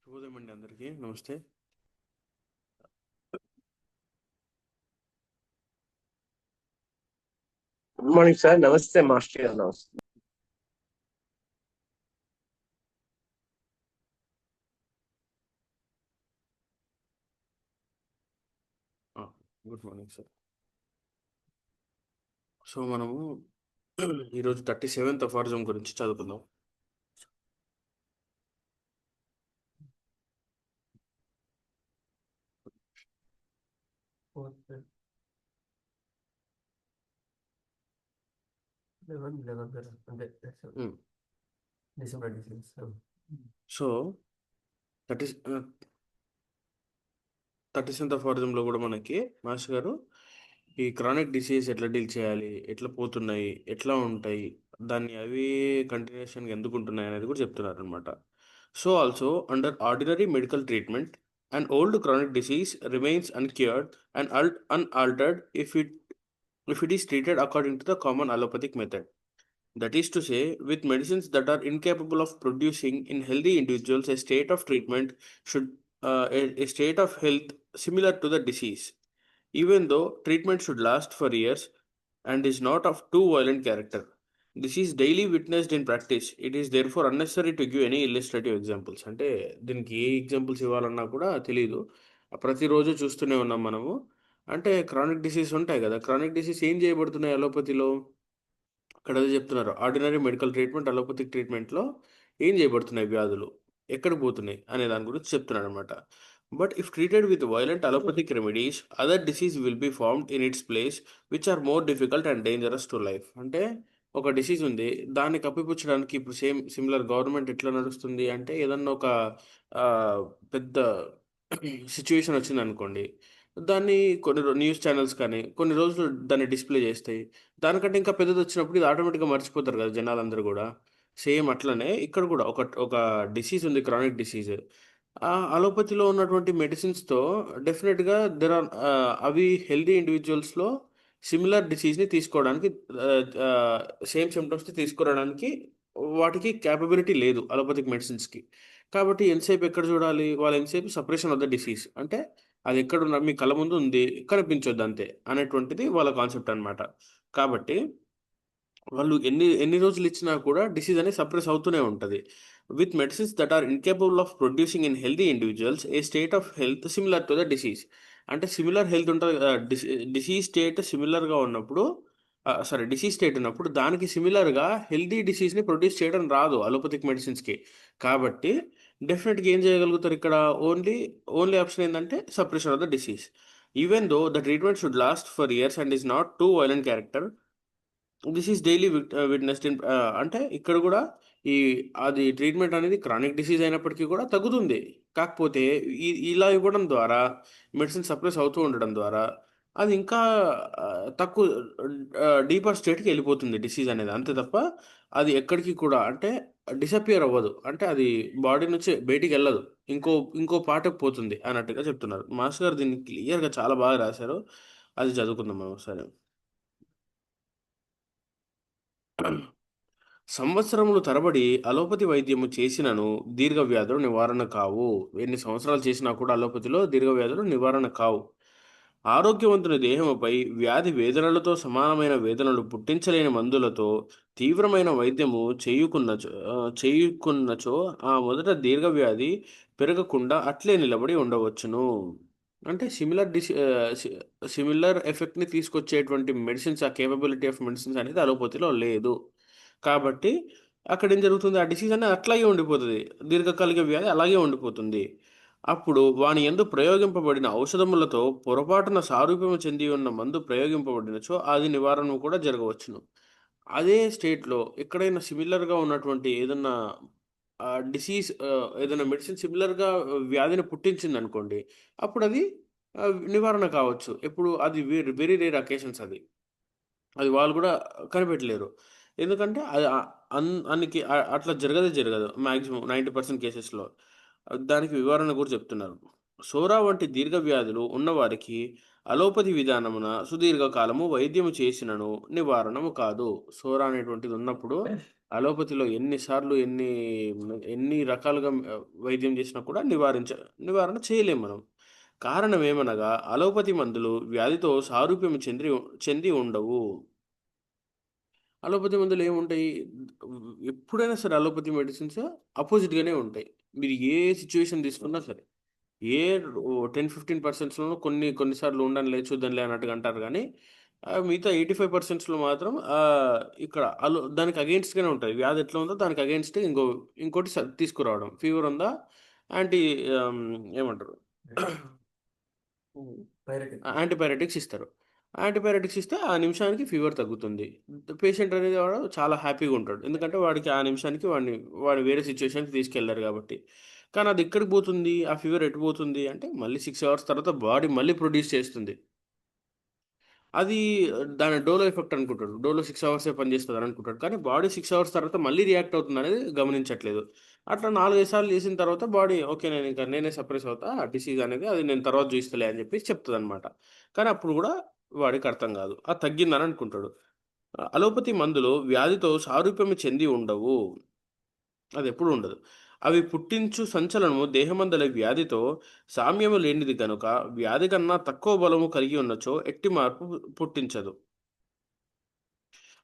శుభోదయం అండి, అందరికీ నమస్తే. Good morning sir. నమస్తే మాస్టర్ గారు. నమస్తే. Good morning sir. సో మనము ఈరోజు 37th అఫారిజం గురించి చదువుకుందాం. సో 37th అఫారిజంలో కూడా మనకి మాస్టర్ గారు ఈ క్రానిక్ డిసీజ్ ఎట్లా డీల్ చేయాలి, ఎట్లా పోతున్నాయి, ఎట్లా ఉంటాయి, దాన్ని అవి కంటిన్యూషన్గా ఎందుకు ఉంటున్నాయి అనేది కూడా చెప్తున్నారు అనమాట. So also under ordinary medical treatment and old chronic disease remains uncured and unaltered if it is treated according to the common allopathic method. That is to say, with medicines that are incapable of producing in healthy individuals a state of treatment should a state of health similar to the disease, even though treatment should last for years and is not of too violent character. This is daily witnessed in practice. It is therefore unnecessary to give any illustrative examples. అంటే దీనికి ఏ examples ఇవ్వాలన్నా కూడా తెలియదు. ప్రతిరోజు చూస్తూనే ఉన్నాం మనము. అంటే క్రానిక్ డిసీజ్ ఉంటాయి కదా, క్రానిక్ డిసీజ్ ఏం చేయబడుతున్నాయి అలోపతిలో? అక్కడ అదే చెప్తున్నారు. ఆర్డినరీ మెడికల్ ట్రీట్మెంట్, అలోపతిక్ ట్రీట్మెంట్లో ఏం చేయబడుతున్నాయి వ్యాధులు, ఎక్కడికి పోతున్నాయి అనే దాని గురించి చెప్తున్నాడు అనమాట. But if treated with violent allopathic remedies other disease will be formed in its place which are more difficult and dangerous to life. అంటే ఒక డిసీజ్ ఉంది, దాన్ని కప్పిపుచ్చడానికి ఇప్పుడు సిమిలర్ గవర్నమెంట్ ఎట్లా నడుస్తుంది అంటే, ఏదన్నా ఒక ఆ, పెద్ద సిచ్యువేషన్ వచ్చింది అనుకోండి, దాన్ని కొన్ని న్యూస్ ఛానల్స్ కానీ కొన్ని రోజులు దాన్ని డిస్ప్లే చేస్తాయి. దానికంటే ఇంకా పెద్దది వచ్చినప్పుడు ఇది ఆటోమేటిక్గా మర్చిపోతారు కదా జనాలందరూ కూడా. సేమ్ అట్లనే ఇక్కడ కూడా ఒక ఒక డిసీజ్ ఉంది, క్రానిక్ డిసీజ్. అలోపతిలో ఉన్నటువంటి మెడిసిన్స్తో డెఫినెట్గా అవి హెల్దీ ఇండివిజువల్స్లో సిమిలర్ డిసీజ్ని తీసుకోవడానికి, సేమ్ సిమ్టమ్స్ని తీసుకురావడానికి వాటికి క్యాపబిలిటీ లేదు అలోపతిక్ మెడిసిన్స్కి. కాబట్టి ఎంతసేపు ఎక్కడ చూడాలి వాళ్ళు, ఎంతసేపు సపరేషన్ ఆఫ్ ద డిసీజ్, అంటే అది ఎక్కడున్నా మీ కళ్ళ ముందు ఉంది, కనిపించొద్దు అంతే అనేటువంటిది వాళ్ళ కాన్సెప్ట్ అనమాట. కాబట్టి వాళ్ళు ఎన్ని ఎన్ని రోజులు ఇచ్చినా కూడా డిసీజ్ అనేది సప్రెస్ అవుతూనే ఉంటుంది. With medicines that are incapable of producing in healthy individuals a state of health similar to the disease. అంటే సిమిలర్ హెల్త్ ఉంటుంది, డిసీజ్ స్టేట్ సిమిలర్గా ఉన్నప్పుడు, డిసీజ్ స్టేట్ ఉన్నప్పుడు దానికి సిమిలర్గా హెల్దీ డిసీజ్ని ప్రొడ్యూస్ చేయడం రాదు అలోపతిక్ మెడిసిన్స్కి. కాబట్టి డెఫినెట్గా ఏం చేయగలుగుతారు ఇక్కడ? ఓన్లీ ఓన్లీ ఆప్షన్ ఏంటంటే suppression of the disease. Even though the treatment should last for years and is not two violent character. This is daily witnessed in, అంటే ఇక్కడ కూడా ఈ అది ట్రీట్మెంట్ అనేది క్రానిక్ డిసీజ్ అయినప్పటికీ కూడా తగ్గుతుంది. కాకపోతే ఇలా ఇవ్వడం ద్వారా, మెడిసిన్ సప్రెస్ అవుతూ ఉండడం ద్వారా అది ఇంకా తక్కువ డీపర్ స్టేట్కి వెళ్ళిపోతుంది డిసీజ్ అనేది, అంతే తప్ప అది ఎక్కడికి కూడా అంటే డిసపియర్ అవ్వదు. అంటే అది బాడీ నుంచి బయటికి వెళ్ళదు, ఇంకో ఇంకో పాటకు పోతుంది అన్నట్టుగా చెప్తున్నారు. మాస్టర్ గారు దీన్ని క్లియర్గా చాలా బాగా రాశారు. అది చదువుకుందాం మనం సరే. సంవత్సరములు తరబడి అలోపతి వైద్యము చేసినను దీర్ఘవ్యాధులు నివారణ కావు. ఎన్ని సంవత్సరాలు చేసినా కూడా అలోపతిలో దీర్ఘవ్యాధులు నివారణ కావు. ఆరోగ్యవంతుని దేహముపై వ్యాధి వేదనలతో సమానమైన వేదనలు పుట్టించలేని మందులతో తీవ్రమైన వైద్యము చేయుకున్నచో ఆ మొదట దీర్ఘవ్యాధి పెరగకుండా అట్లే నిలబడి ఉండవచ్చును. అంటే సిమిలర్ ఎఫెక్ట్ని తీసుకొచ్చేటువంటి మెడిసిన్స్, ఆ కేపబిలిటీ ఆఫ్ మెడిసిన్స్ అనేది అలోపతిలో లేదు. కాబట్టి అక్కడ ఏం జరుగుతుంది, ఆ డిసీజ్ అనేది అట్లాగే ఉండిపోతుంది, దీర్ఘకాలిక వ్యాధి అలాగే ఉండిపోతుంది. అప్పుడు వాని యందు ప్రయోగింపబడిన ఔషధములతో పొరపాటున సారూప్యము చెంది ఉన్న మందు ప్రయోగింపబడినచో అది నివారణ కూడా జరగవచ్చును. అదే స్టేట్లో ఎక్కడైనా సిమిలర్గా ఉన్నటువంటి ఏదన్నా డిసీజ్, ఏదైనా మెడిసిన్ సిమిలర్గా వ్యాధిని పుట్టించింది అనుకోండి, అప్పుడు అది ఆ, నివారణ కావచ్చు. ఎప్పుడు అది వెరీ రేర్ అకేషన్స్, అది అది వాళ్ళు కూడా కనిపెట్టలేరు. ఎందుకంటే అది అట్లా జరగదు మ్యాక్సిమం 90% కేసెస్లో. దానికి వివరణ కూడా చెప్తున్నారు. సోరా వంటి దీర్ఘ వ్యాధులు ఉన్నవారికి అలోపతి విధానమున సుదీర్ఘ కాలము వైద్యము చేసినను నివారణము కాదు. సోరా అనేటువంటిది ఉన్నప్పుడు అలోపతిలో ఎన్నిసార్లు ఎన్ని రకాలుగా వైద్యం చేసినా కూడా నివారణ చేయలేం మనం. కారణం ఏమనగా అలోపతి మందులు వ్యాధితో సారూప్యం చెంది ఉండవు. అలోపతి మందులు ఏముంటాయి? ఎప్పుడైనా సరే అలోపతి మెడిసిన్స్ అపోజిట్‌గానే ఉంటాయి. మీరు ఏ సిట్యుయేషన్ తీసుకున్నా సరే. ఏ 10, 15%లోనో కొన్ని సార్లు ఉండంలే, చూద్దాంలే అన్నట్టుగా అంటారు గానీ, మిగతా 85%లో మాత్రం ఇక్కడ దానికి అగెయిన్స్ట్‌గానే ఉంటది. వ్యాధి ఎట్లా ఉందో దానికి అగెయిన్స్ట్ ఇంకోటి తీసుకురావడం. ఫీవర్ ఉందా? యాంటీ ఏమంటారు? యాంటీపైరెటిక్స్ ఇస్తారు. యాంటీపైరెటిక్స్ ఇస్తే ఆ నిమిషానికి ఫీవర్ తగ్గుతుంది. పేషెంట్ అనేది వాడు చాలా హ్యాపీగా ఉంటాడు. ఎందుకంటే వాడికి ఆ నిమిషానికి వాడు వేరే సిట్యుయేషన్‌కి తీసుకెళ్లారు కాబట్టి. కానీ అది ఎక్కడికి పోతుంది? ఆ ఫీవర్ ఎటు పోతుంది అంటే మళ్ళీ 6 అవర్స్ తర్వాత బాడీ మళ్ళీ ప్రొడ్యూస్ చేస్తుంది. అది దాన్ని డోలో ఎఫెక్ట్ అనుకుంటాడు. డోలో 6 అవర్సే పనిచేస్తదని అనుకుంటాడు. కానీ బాడీ 6 అవర్స్ తర్వాత మళ్ళీ రియాక్ట్ అవుతుందనేది గమనించట్లేదు. అట్లా 4, 5 సార్లు చేసిన తర్వాత బాడీ ఓకే. నేనే సప్రెస్ అవుతా. ఆ డిసీజ్ అనేది అది నేను తర్వాత చూస్తాలే అని చెప్పేసి చెప్తదనమాట. కానీ అప్పుడు గూడా వాడికి అర్థం గాదు. అది తగ్గిందని అనుకుంటాడు. అలోపతి మందులు వ్యాధితో సారూప్యం చెంది ఉండవు. అదెప్పుడూ ఉండదు. అవి పుట్టించు సంచలనము దేహమందలి వ్యాధితో సామ్యము లేనిది గనుక వ్యాధి కన్నా తక్కువ బలము కలిగి ఉన్నచో ఎట్టి మార్పు పుట్టించదు.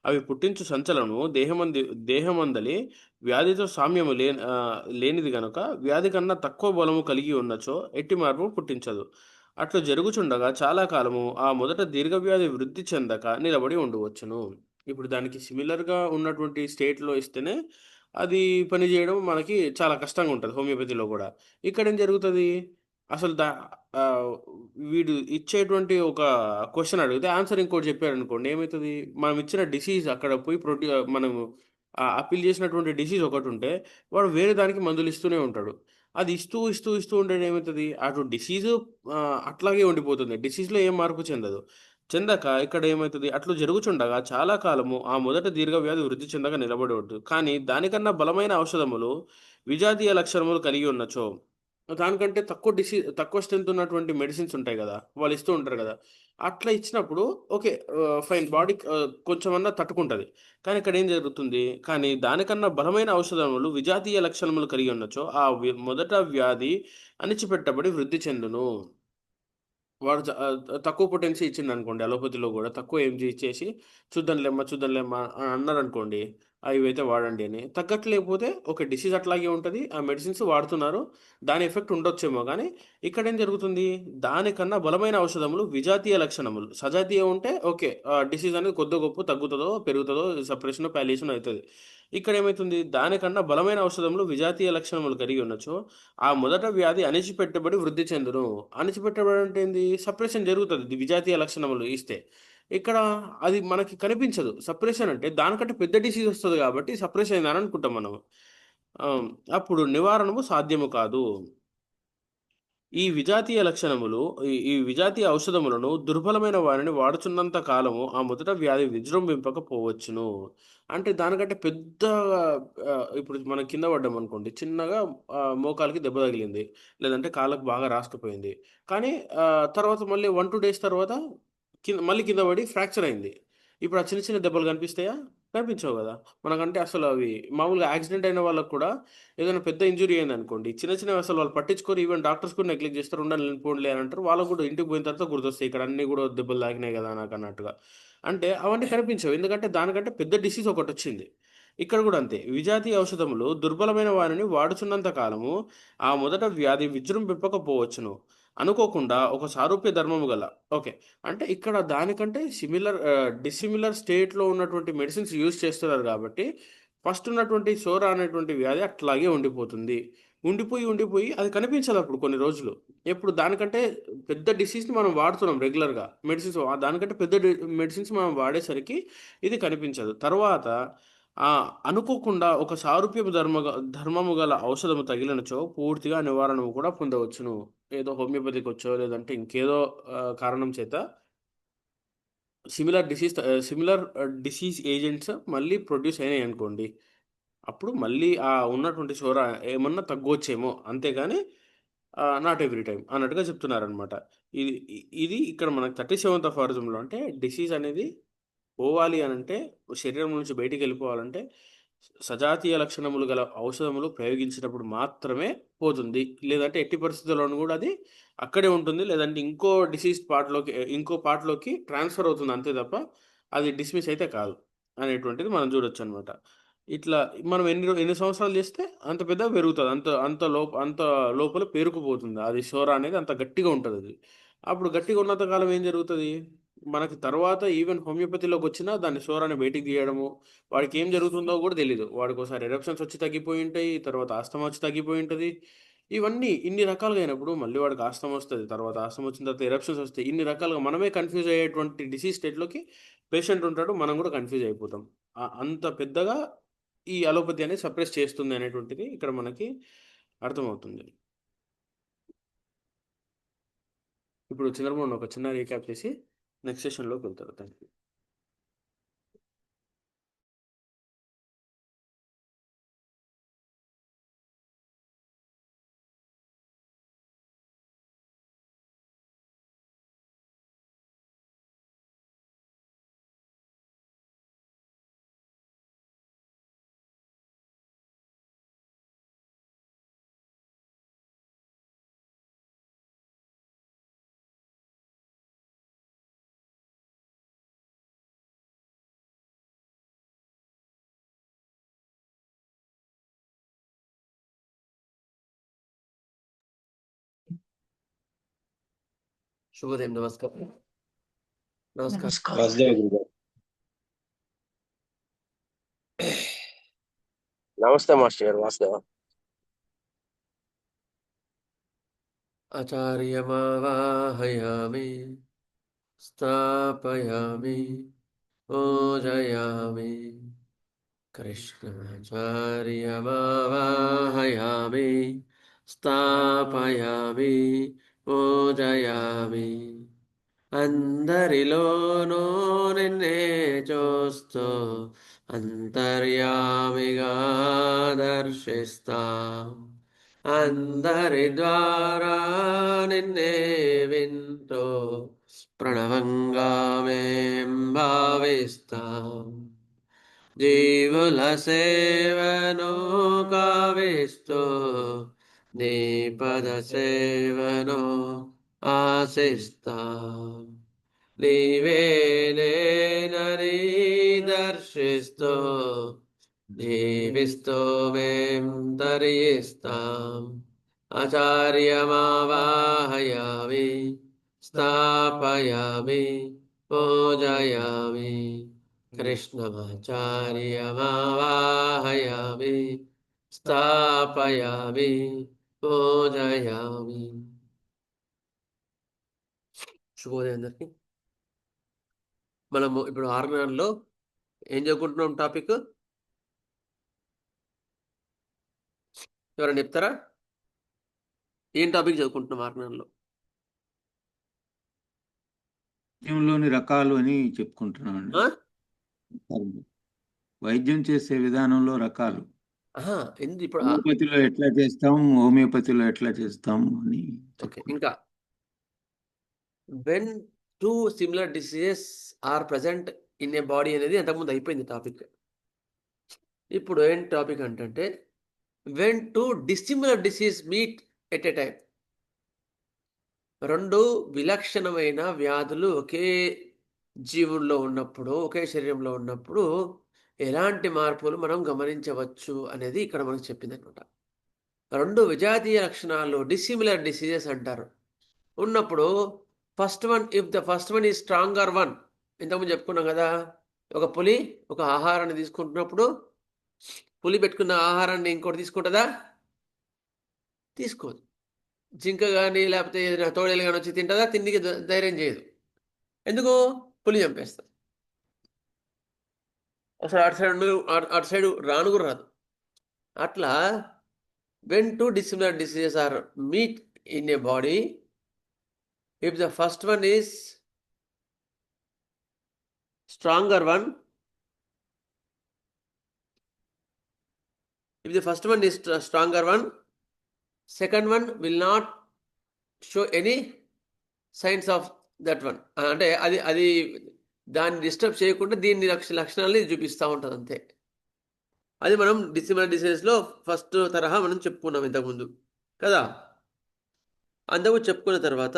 అవి పుట్టించు సంచలనము దేహమందలి వ్యాధితో లేనిది గనుక వ్యాధి కన్నా తక్కువ బలము కలిగి ఉన్నచో ఎట్టి మార్పు పుట్టించదు. అట్లు జరుగుచుండగా చాలా కాలము ఆ మొదట దీర్ఘవ్యాధి వృద్ధి చెందక నిలబడి ఉండవచ్చును. ఇప్పుడు దానికి సిమిలర్‌గా ఉన్నటువంటి స్టేట్‌లో ఇస్తేనే అది పని జేయడం మనకి చాలా కష్టంగా ఉంటది హోమియోపతిలో గూడా. ఇక్కడేం జరుగుతది? అసలు ఆహ్, వీడు ఇచ్చేటువంటి ఒక క్వెషన్ అడిగితే ఆన్సర్ ఇంకోటి చెప్పారనుకోండి ఏమైతది? మనం ఇచ్చిన డిసీజ్ అక్కడ పోయి మనము అప్పీల్ చేసినటువంటి డిసీజ్ ఒకటుంటే, వాడు వేరే దానికి మందులు ఇస్తూనే ఉంటాడు. అది ఇస్తూ ఉంటే ఏమైతది? అటు డిసీజు అట్లాగే ఉండిపోతుంది. డిసీజ్‌లో ఏం మార్పు చెందదు. చెందక ఇక్కడ ఏమైతది? అట్లు జరుగుచుండగా చాలా కాలము ఆ మొదట దీర్ఘవ్యాధి వృద్ధి చెందక నిలబడి ఉంటు. కానీ దానికన్నా బలమైన ఔషధములు విజాతీయ లక్షణములు కలిగి ఉన్నచో దానికంటే తక్కువ స్ట్రెంత్ ఉన్నటువంటి మెడిసిన్స్ ఉంటాయి గదా! వాళ్ళు ఇస్తూ ఉంటారు గదా! అట్లా ఇచ్చినప్పుడు ఓకే. ఫైన్ కొంచెమన్నా తట్టుకుంటది. కానీ ఇక్కడేం జరుగుతుంది? కానీ దానికన్నా బలమైన ఔషధములు విజాతీయ లక్షణములు కలిగి ఉన్నచో మొదట వ్యాధి అణిచిపెట్టబడి వృద్ధి చెందును. వాడు తక్కువ పొటెన్సీ ఇచ్చిండనుకోండి అలోపతిలో గూడా తక్కువ ఎంజీ ఇచ్చేసి చూద్దాంలేమ్మా అని అన్నారనుకోండి. ఇవైతే వాడండి అని. తగ్గట్లేకపోతే ఓకే. డిసీజ్ అట్లాగే ఉంటది. ఆ మెడిసిన్స్ వాడుతున్నారు. దాని ఎఫెక్ట్ ఉండొచ్చేమో గానీ, ఇక్కడేం జరుగుతుంది? దానికన్నా బలమైన ఔషధములు విజాతీయ లక్షణములు. సజాతీయ ఉంటే ఓకే. డిసీజ్ అనేది కొద్దో గొప్పో తగ్గుతదో, పెరుగుతదో, సప్రెషనో, పాలియేషనో అయితది. ఇక్కడేమైతుంది? దానికన్నా బలమైన ఔషధములు విజాతీయ లక్షణములు కలిగి ఉన్నచో ఆ మొదట వ్యాధి అణిచిపెట్టబడి వృద్ధి చెందును. అణిచిపెట్టబడి అంటే ఏంది? సప్రెషన్ జరుగుతది. విజాతీయ లక్షణములు ఇస్తే. ఇక్కడ అది మనకి కనిపించదు. సప్రెషన్ అంటే దానికంటే పెద్ద డిసీజ్ వస్తది గాబట్టి సప్రెస్ అయిందని అనుకుంటాం మనం. ఆహ్, అప్పుడు నివారణము సాధ్యము కాదు. ఈ విజాతీయ లక్షణములు ఈ విజాతీయ ఔషధములను దుర్బలమైన వారిని వాడుచున్నంత కాలము ఆ మొదట వ్యాధి విజృంభింపకపోవచ్చును. అంటే దానికంటే పెద్దగా ఇప్పుడు మనం కింద పడ్డామనుకోండి. చిన్నగా మోకాలికి దెబ్బ తగిలింది. లేదంటే కాళ్ళకి బాగా రాసుకుపోయింది. కానీ తర్వాత మళ్ళీ 1, 2 డేస్ తర్వాత మళ్ళీ కింద పడి ఫ్రాక్చర్ అయింది. ఇప్పుడు ఆ చిన్న చిన్న దెబ్బలు కనిపిస్తాయా? కనిపించవు గదా! మనకంటే అసలు అవి మామూలుగా యాక్సిడెంట్ అయిన వాళ్ళకి కూడా ఏదైనా పెద్ద ఇంజ్యూరీ అయిందనుకోండి. చిన్న చిన్నవి అసలు వాళ్ళు పట్టించుకోరు. ఈవెన్ డాక్టర్స్ కూడా నెగ్లెక్ట్ చేస్తారు. పోనీలే అని అంటారు. వాళ్ళకి కూడా ఇంటికి పోయిన తర్వాత గుర్తొస్తాయి. ఇక్కడ అన్నీ కూడా దెబ్బలు తాకినాయి గదా! నాకన్నట్టుగా. అంటే అవన్నీ కనిపించవు. ఎందుకంటే దానికంటే పెద్ద డిసీజ్ ఒకటొచ్చింది. ఇక్కడ గూడా అంతే. విజాతీయ ఔషధములు దుర్బలమైన వారిని వాడుచున్నంత కాలము ఆ మొదట వ్యాధి విజృంభింపకపోవచ్చును. అనుకోకుండా ఒక సారూప్య ధర్మము గల ఓకే. అంటే ఇక్కడ దానికంటే డిసిమిలర్ స్టేట్‌లో ఉన్నటువంటి మెడిసిన్స్ యూజ్ చేస్తున్నారు గాబట్టి ఫస్ట్ ఉన్నటువంటి సోరా అనేటువంటి వ్యాధి అట్లాగే ఉండిపోతుంది. ఉండిపోయి అది కనిపించదప్పుడు కొన్ని రోజులు. ఎప్పుడు దానికంటే పెద్ద డిసీజ్‌ని మనం వాడుతున్నాం రెగ్యులర్‌గా. దానికంటే పెద్ద మెడిసిన్స్ మనం వాడేసరికి ఇది కనిపించదు. తర్వాత అనుకోకుండా ఒక సారూప్యపు ధర్మము గల ఔషధము తగిలినచో పూర్తిగా నివారణము కూడా పొందవచ్చును. ఏదో హోమియోపతికొచ్చో లేదంటే ఇంకేదో కారణం చేత సిమిలర్ డిసీజ్ ఏజెంట్స్ మళ్ళీ ప్రొడ్యూస్ అయినాయనుకోండి. అప్పుడు మళ్ళీ ఉన్నటువంటి సోరా ఏమన్నా తగ్గొచ్చేమో. అంతేగాని నాట్ ఎవ్రీ టైమ్ అన్నట్టుగా చెప్తున్నారనమాట. ఇది ఇక్కడ మనకు 37th అఫారిజంలో అంటే డిసీజ్ అనేది పోవాలి అనంటే శరీరం నుంచి బయటికెళ్ళిపోవాలంటే సజాతీయ లక్షణములు గల ఔషధములు ప్రయోగించినప్పుడు మాత్రమే పోతుంది. లేదంటే ఎట్టి పరిస్థితుల్లోనూ కూడా అది అక్కడే ఉంటుంది. లేదంటే ఇంకో పార్ట్‌లోకి ట్రాన్స్‌ఫర్ అవుతుంది అంతే తప్ప అది డిస్మిస్ అయితే కాదు అనేటువంటిది మనం చూడొచ్చనమాట. ఇట్లా మనం ఎన్ని సంవత్సరాలు చేస్తే అంత పెద్దగా పెరుగుతది. అంత లోపల పేరుకుపోతుంది. అది షోర అనేది అంత గట్టిగా ఉంటదది. అప్పుడు గట్టిగా ఉన్నంత కాలం ఏం జరుగుతది? మనకి తర్వాత ఈవెన్ హోమియోపతిలోకొచ్చినా దాన్ని షోరాని బయటికి తీయడము, వాడికేం జరుగుతుందో గూడా తెలీదు. వాడికోసారి ఎరప్షన్స్ వచ్చి తగ్గిపోయుంటాయి. తర్వాత ఆస్తమా వచ్చి తగ్గిపోయుంటది. ఇవన్నీ ఇన్ని రకాలుగా అయినప్పుడు మళ్ళీ వాడికి ఆస్తమా వస్తది. తర్వాత ఆస్తమా వచ్చిన తర్వాత ఎరప్షన్స్ వస్తాయి. ఇన్ని రకాలుగా మనమే కన్‌ఫ్యూజ్ అయ్యేటువంటి డిసీజ్ స్టేట్‌లోకి పేషెంట్ ఉంటాడు. మనం గూడా కన్‌ఫ్యూజ్ అయిపోతాం. అంత పెద్దగా ఈ అలోపతి అనేది సప్రెస్ చేస్తుంది అనేటువంటిది ఇక్కడ మనకి అర్థమవుతుంది. ఇప్పుడు చంద్రమోహన్ ఒక చిన్న రీక్యాప్ చేసి నెక్స్ట్ సెషన్‌లోకి వెళ్తారు. Thank you. శుభోదయం. నమస్కారం. నమస్కారం. వాసుదేవ గురుగారు. నమస్తే మాస్టర్ గారు. వాసుదేవ. ఆచార్యమావాహయామి స్థాపయామి పూజయామి కృష్ణాచార్యమావాహయామి స్థాపయామి పూజయామి అందరిలోనూ నిన్నే చూస్తూ అంతర్యామిగా దర్శిస్తాం. అందరి ద్వారా నిన్నే వింటూ ప్రణవంగా మేం భావిస్తాం. జీవుల సేవను కావిస్తూ నీ పద సేవను ఆశిస్తాం. నీవేనేనని దర్శిస్తూ జీవిస్తూ మేం తరిస్తాం. ఆచార్యమావాహయామి స్థాపయామి పూజయామి కృష్ణమాచార్యమావాహయామి స్థాపయామి పూజయామి. శుభోదయం అందరికి. మనము ఇప్పుడు 6 నెలల్లో ఏం చదువుకుంటున్నాం? టాపిక్ ఎవరైనా చెప్తారా? ఏం టాపిక్ చదువుకుంటున్నాం 6 నెలల్లో? వైద్యంలోని రకాలు అని చెప్పుకుంటున్నామండి. ఆ? వైద్యం చేసే విధానంలో రకాలు. ఇప్పుడు హోమియోపతిలో ఎట్లా చేస్తాం, హోమియోపతిలో ఎట్లా చేస్తాం అని ఓకే. ఇంకా when two similar diseases are present in a body అనేది అంతకుముందు అయిపోయింది టాపిక్. ఇప్పుడు ఏం టాపిక్ అంటే when two dissimilar disease meet at a time. 2 విలక్షణమైన వ్యాధులు ఒకే జీవుల్లో ఉన్నప్పుడు, ఒకే శరీరంలో ఉన్నప్పుడు ఎలాంటి మార్పులు మనం గమనించవచ్చు అనేది ఇక్కడ మనకు చెప్పింది అనమాట. 2 విజాతీయ లక్షణాలు డిసిమిలర్ డిసీజెస్ అంటారు. ఉన్నప్పుడు if the first one is stronger one. ఇంతకుముందు చెప్పుకున్నాం కదా, ఒక పులి ఒక ఆహారాన్ని తీసుకుంటున్నప్పుడు పులి పెట్టుకున్న ఆహారాన్ని ఇంకోటి తీసుకుంటుందా? తీసుకోదు. జింక కానీ లేకపోతే ఏదైనా తోడేలు కానీ వచ్చి తింటుందా? తిండికి ధైర్యం చేయదు. ఎందుకు? పులి చంపేస్తుంది. అసలు అటు సైడ్ రాను కూడా రాదు. అట్లా when two dissimilar diseases are meet in a body, if the first one is stronger one, second one will not show any signs of that one. అంటే అది దాన్ని డిస్టర్బ్ చేయకుండా దీన్ని లక్షణాలని చూపిస్తూ ఉంటుంది అంతే. అది మనం డిసిమిలర్ డిసీజెస్లో ఫస్ట్ తరహా మనం చెప్పుకున్నాం ఇంతకుముందు కదా. అంతకు చెప్పుకున్న తర్వాత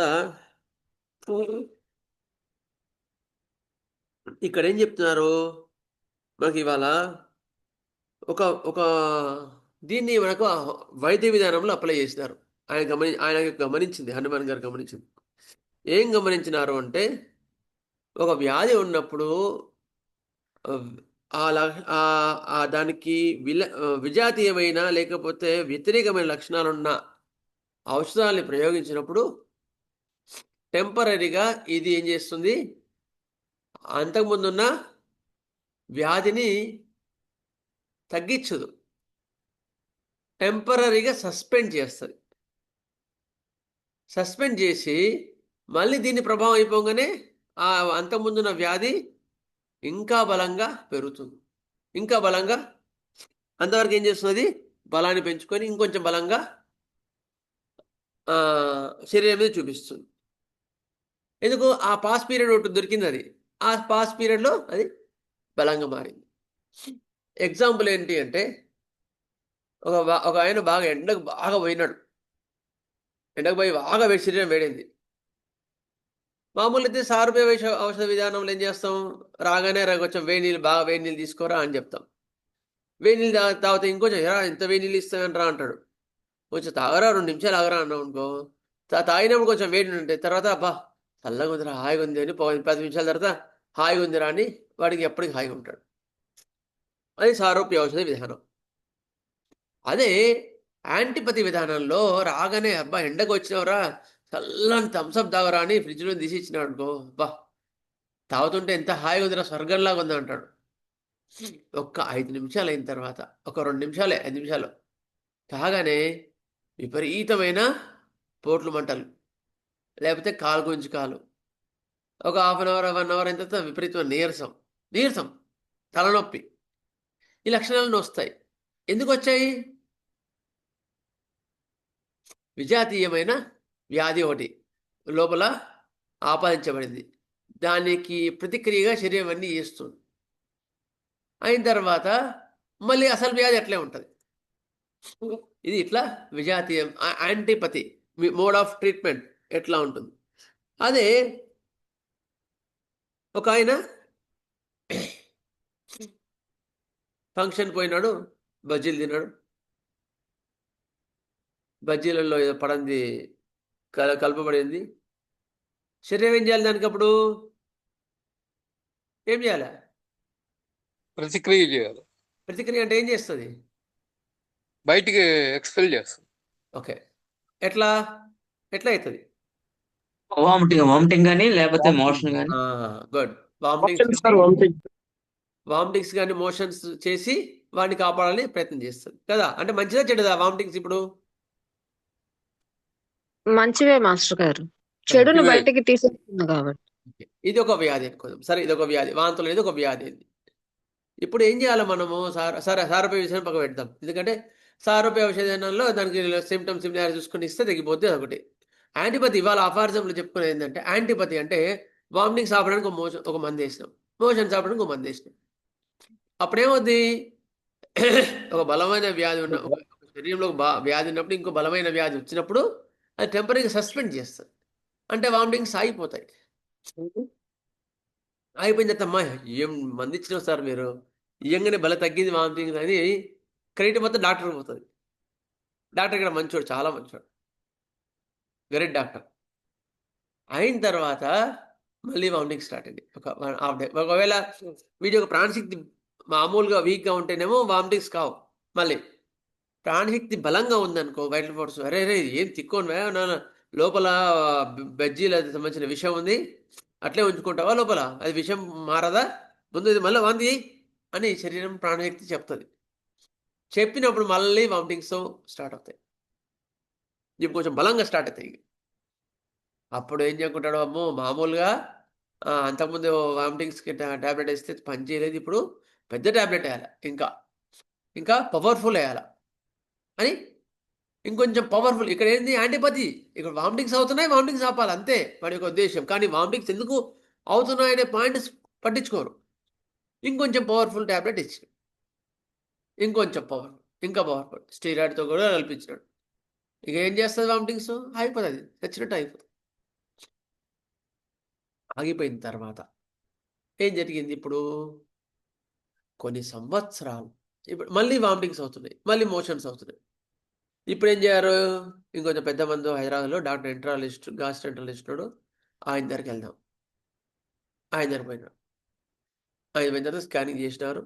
ఇక్కడ ఏం చెప్తున్నారు మనకి ఇవాళ ఒక ఒక దీన్ని మనకు వైద్య విధానంలో అప్లై చేసినారు. ఆయన గమనించింది, హనుమాన్ గారు గమనించింది. ఏం గమనించినారు అంటే ఒక వ్యాధి ఉన్నప్పుడు దానికి విజాతీయమైన లేకపోతే వ్యతిరేకమైన లక్షణాలున్న ఔషధాలని ప్రయోగించినప్పుడు టెంపరీగా ఇది ఏం చేస్తుంది, అంతకుముందున్న వ్యాధిని తగ్గించదు, టెంపరీగా సస్పెండ్ చేస్తుంది. సస్పెండ్ చేసి మళ్ళీ దీని ప్రభావం అయిపోగానే ఆ అంతకుముందున్న వ్యాధి ఇంకా బలంగా పెరుగుతుంది. ఇంకా బలంగా అంతవరకు ఏం చేస్తుంది, బలాన్ని పెంచుకొని ఇంకొంచెం బలంగా శరీరం మీద చూపిస్తుంది. ఎందుకు, ఆ పాస్ పీరియడ్ ఒకటి దొరికింది, అది ఆ పాస్ పీరియడ్లో అది బలంగా మారింది. ఎగ్జాంపుల్ ఏంటి అంటే ఒక ఆయన బాగా ఎండకు బాగా పోయినాడు, ఎండకు పోయి బాగా శరీరం వేడింది. మామూలు అయితే సారూప్య ఔషధ విధానంలో ఏం చేస్తాం, రాగానే కొంచెం వేడి నీళ్ళు, బాగా వేడి నీళ్ళు తీసుకోరా అని చెప్తాం. వేడి నీళ్ళు తాగితే ఇంకొంచెం ఇంత వేడి నీళ్ళు ఇస్తానంటారా అంటాడు. కొంచెం తాగరా, 2 నిమిషాలు ఆగరా అన్నాం అనుకో, తాగినప్పుడు కొంచెం వేడి ఉంటాయి, తర్వాత అబ్బా చల్లగా ఉందిరా, హాయిగా ఉంది అని 10 నిమిషాల తర్వాత హాయిగా ఉందిరా అని వాడికి ఎప్పటికీ హాయిగా ఉంటాడు. అది సారూప్య ఔషధ విధానం. అదే యాంటీపతి విధానంలో రాగానే అబ్బా ఎండకు వచ్చినవరా, చల్లని థమ్స్అప్ తాగరా అని ఫ్రిడ్జ్లో తీసి ఇచ్చినాడు అనుకో, అబ్బా తాగుతుంటే ఎంత హాయిగా ఉందిరా, స్వర్గంలాగా ఉంది అంటాడు. ఒక్క 5 నిమిషాలు అయిన తర్వాత, ఒక 2 నిమిషాలే, 5 నిమిషాలు తాగానే విపరీతమైన పోట్లు మంటలు, లేకపోతే కాలు గుంజి కాలు, ఒక 1/2 అవర్ 1 అవర్ అయిన తర్వాత విపరీతమైన నీరసం, తలనొప్పి, ఈ లక్షణాలను వస్తాయి. ఎందుకు వచ్చాయి, విజాతీయమైన వ్యాధి ఒకటి లోపల ఆపాదించబడింది, దానికి ప్రతిక్రియగా శరీరం అన్నీ చేస్తుంది. అయిన తర్వాత మళ్ళీ అసలు వ్యాధి అట్లే ఉంటుంది. ఇది ఇట్లా విజాతీయం, యాంటీపతి మోడ్ ఆఫ్ ట్రీట్మెంట్ ఎట్లా ఉంటుంది. అదే ఒక ఆయన ఫంక్షన్ పోయినాడు, బజ్జీలు తిన్నాడు, బజ్జీలలో ఏదో పడంది కలపబడింది. శరీరం ఏం చేయాలి, దానికి అప్పుడు ఏం చేయాలి, ప్రతిక్రియ చేయాలి. ప్రతిక్రియ అంటే ఏం చేస్తుంది, బయటికి ఎక్స్పెల్ చేస్తుంది. ఓకే, ఎట్లా అవుతుంది, వామిటింగ్ కానీ లేకపోతే మోషన్ కానీ. గుడ్. వామిటింగ్స్ కానీ మోషన్స్ చేసి వాడిని కాపాడాలని ప్రయత్నం చేస్తుంది కదా. అంటే మంచిదా చెడుదా వామిటింగ్స్ ఇప్పుడు? మంచివే మాస్టర్ గారు, చెడును బయటికి తీసేస్తుంది కాబట్టి. ఇది ఒక వ్యాధి అనుకోదాం, సరే ఇది ఒక వ్యాధి, వాంతులు అనేది ఒక వ్యాధి. ఇప్పుడు ఏం చేయాలి మనము, సారూప్య విషయం పక్క పెడతాం, ఎందుకంటే సారూప్య విషయంలో దానికి సిమ్టమ్స్ సిమిలారిటీ చూసుకొని ఇస్తే తగ్గిపోతే ఒకటి. యాంటీపతి ఇవాళ అఫార్జంలో చెప్పుకునేది ఏంటంటే, యాంటీపతి అంటే వామిటింగ్స్ ఆపడానికి ఒక మంది వేసినాం, మోషన్స్ ఆపడానికి ఒక మంది వేసినాం. అప్పుడేమవుద్ది, ఒక బలమైన వ్యాధి ఉన్న శరీరంలో వ్యాధి ఉన్నప్పుడు ఇంకో బలమైన వ్యాధి వచ్చినప్పుడు అది టెంపరీగా సస్పెండ్ చేస్తుంది, అంటే వామిటింగ్స్ ఆగిపోతాయి. అయిపోయిన తర్వాత అమ్మా ఏం మంది ఇచ్చినావు సార్ మీరు, ఇయ్యంగానే బల తగ్గింది వామిటింగ్స్ అని క్రెడిట్ మొత్తం డాక్టర్కి పోతుంది. డాక్టర్ ఇక్కడ మంచోడు, చాలా మంచోడు, గ్రేట్ డాక్టర్. అయిన తర్వాత మళ్ళీ వామిటింగ్ స్టార్ట్ అయింది ఒక 1/2 డే. ఒకవేళ వీడి యొక్క ప్రాణశక్తి మామూలుగా వీక్గా ఉంటేనేమో వామిటింగ్స్ కావు, మళ్ళీ ప్రాణశక్తి బలంగా ఉందనుకో వైటల్ ఫోర్స్, అరే ఏం తిక్కోను లోపల బజ్జీలకు సంబంధించిన విషయం ఉంది, అట్లే ఉంచుకుంటావా లోపల, అది విషయం మారదా, ముందు ఇది మళ్ళీ వాంతి అని శరీరం ప్రాణశక్తి చెప్తుంది. చెప్పినప్పుడు మళ్ళీ వామిటింగ్స్ స్టార్ట్ అవుతాయి, ఇప్పుడు కొంచెం బలంగా స్టార్ట్ అవుతాయి. అప్పుడు ఏం చేయకుంటాడు, అమ్మో మామూలుగా అంతకుముందు వామిటింగ్స్కి ట్యాబ్లెట్ వేస్తే పని చేయలేదు, ఇప్పుడు పెద్ద ట్యాబ్లెట్ వేయాలి, ఇంకా పవర్ఫుల్ వేయాలి అని ఇంకొంచెం పవర్ఫుల్. ఇక్కడ ఏంది, యాంటీపతి. ఇక్కడ వామిటింగ్స్ అవుతున్నాయి, వామిటింగ్స్ ఆపాలి అంతే వాడి యొక్క ఉద్దేశం. కానీ వామిటింగ్స్ ఎందుకు అవుతున్నాయనే పాయింట్ పట్టించుకోరు, ఇంకొంచెం పవర్ఫుల్ ట్యాబ్లెట్ ఇచ్చి ఇంకొంచెం పవర్, ఇంకా పవర్ఫుల్ స్టీరాయిడ్తో కూడా కల్పించినాడు. ఇక ఏం చేస్తుంది వామిటింగ్స్? అయిపోతుంది, తెచ్చినట్టు అయిపోతుంది. ఆగిపోయిన తర్వాత ఏం జరిగింది? ఇప్పుడు కొన్ని సంవత్సరాలు ఇప్పుడు మళ్ళీ వామిటింగ్స్ అవుతున్నాయి, మళ్ళీ మోషన్స్ అవుతున్నాయి. ఇప్పుడు ఏం చేయారు? ఇంకొంచెం పెద్ద మంది హైదరాబాద్లో డాక్టర్ ఎంట్రాలజిస్ట్, గ్యాస్ట్రెంట్రాలజిస్ట్ ఉన్నాడు, ఆయన దగ్గరికి వెళ్దాం. ఆయన దగ్గరికి పోయినాడు. ఆయన పోయిన తర్వాత స్కానింగ్ చేసినారు,